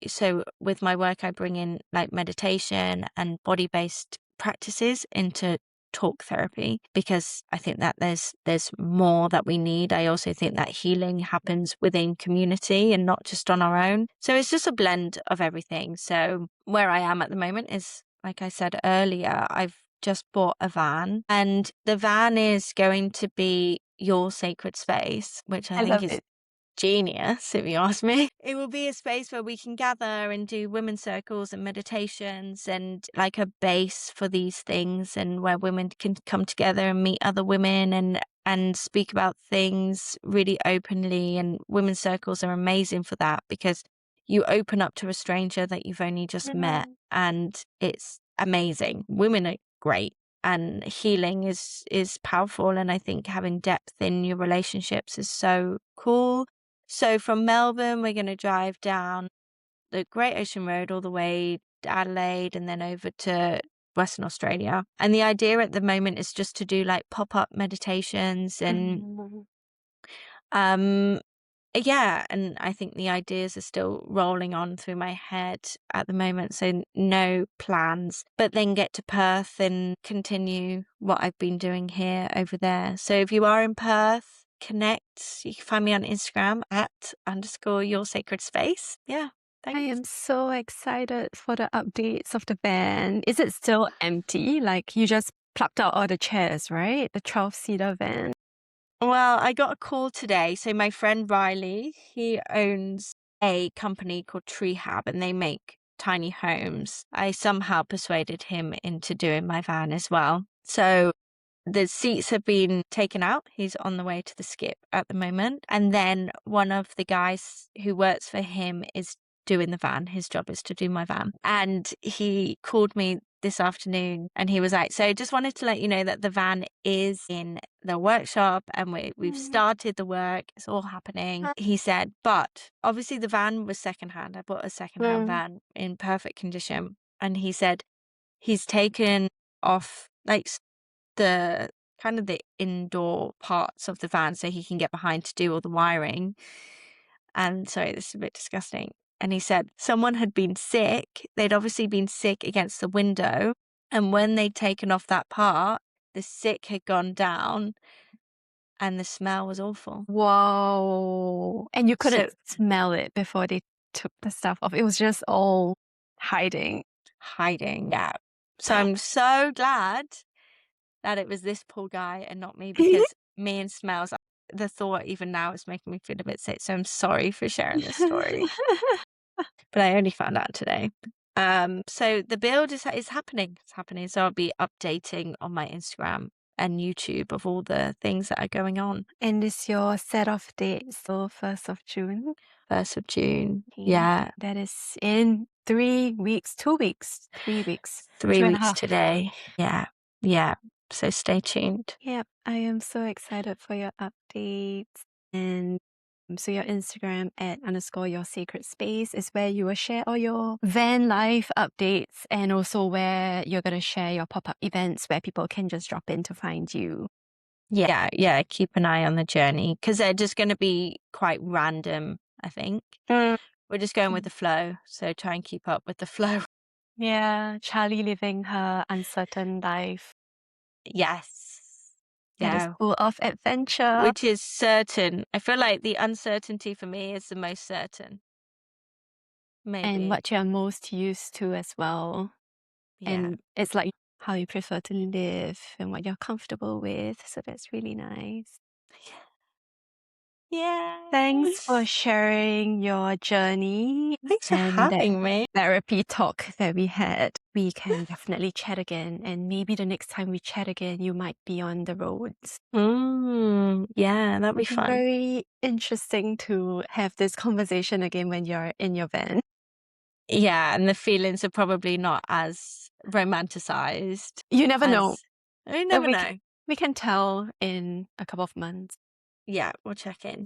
So with my work, I bring in like meditation and body based practices into talk therapy because I think that there's more that we need. I also think that healing happens within community and not just on our own. So it's just a blend of everything. So where I am at the moment is, like I said earlier, I've just bought a van, and the van is going to be Your Sacred Space, which I
I
think
love
is
it.
genius, if you ask me. It will be a space where we can gather and do women's circles and meditations and like a base for these things, and where women can come together and meet other women and speak about things really openly. And women's circles are amazing for that because you open up to a stranger that you've only just met,
Mhm.
and it's amazing. Women are great, and healing is powerful, and I think having depth in your relationships is so cool. So from Melbourne, we're going to drive down the Great Ocean Road all the way to Adelaide and then over to Western Australia. And the idea at the moment is just to do like pop-up meditations and
Mhm.
um yeah, and I think the ideas are still rolling on through my head at the moment, so no plans, but then get to Perth and continue what I've been doing here over there. So if you are in Perth, connect. You can find me on Instagram at underscore your sacred space. Yeah,
I
thanks.
am so excited for the updates of the van. Is it still empty? Like you just plucked out all the chairs, right? The 12-seater van.
Well, I got a call today. So my friend Riley, he owns a company called Treehab and they make tiny homes. I somehow persuaded him into doing my van as well. So the seats have been taken out. He's on the way to the skip at the moment. And then one of the guys who works for him is doing the van. His job is to do my van. And he called me this afternoon and he was like, so just wanted to let you know that the van is in the workshop and we've started the work. It's all happening. He said, but obviously the van was secondhand. I bought a secondhand van in perfect condition. And he said he's taken off like the kind of the indoor parts of the van so he can get behind to do all the wiring. And sorry, this is a bit disgusting. And he said someone had been sick. They'd obviously been sick against the window. And when they'd taken off that part, the sick had gone down and the smell was awful.
Whoa. And you
So
couldn't smell it before they took the stuff off. It was just all hiding.
hiding, yeah. So I'm so glad that it was this poor guy and not me because me and smells, the thought even now is making me feel a bit sick. So I'm sorry for sharing this story, but I only found out today. So the build is happening. It's happening. So I'll be updating on my Instagram and YouTube of all the things that are going on.
And is your set off date still 1st of June?
1st of June.
Okay.
Yeah.
That is in 3 weeks, 2 weeks, 3 weeks,
3
two and a
weeks
half.
today. Yeah. Yeah. So stay tuned.
Yep, I am so excited for your updates. And so your Instagram @_your_sacred space is where you will share all your van life updates and also where you're going to share your pop-up events where people can just drop in to find you.
Yeah. Yeah. Keep an eye on the journey because they're just going to be quite random, I think. We're just going with the flow. So try and keep up with the flow.
Yeah, Charlie living her uncertain life
Yes.
that is
Yeah.
full of adventure.
Which is certain. I feel like the uncertainty for me is the most certain. Maybe.
And what you're most used to as well.
Yeah.
And it's like how you prefer to live and what you're comfortable with. So that's really nice.
Yeah.
Thanks for sharing your journey
Thanks for
and that
having me.
therapy talk that we had. We can definitely chat again. And maybe the next time we chat again, you might be on the roads.
Yeah, that'd be fun.
Very interesting to have this conversation again when you're in your van.
Yeah, and the feelings are probably not as romanticized.
You never know.
You never know.
We can tell in a couple of months.
Yeah, we'll check in.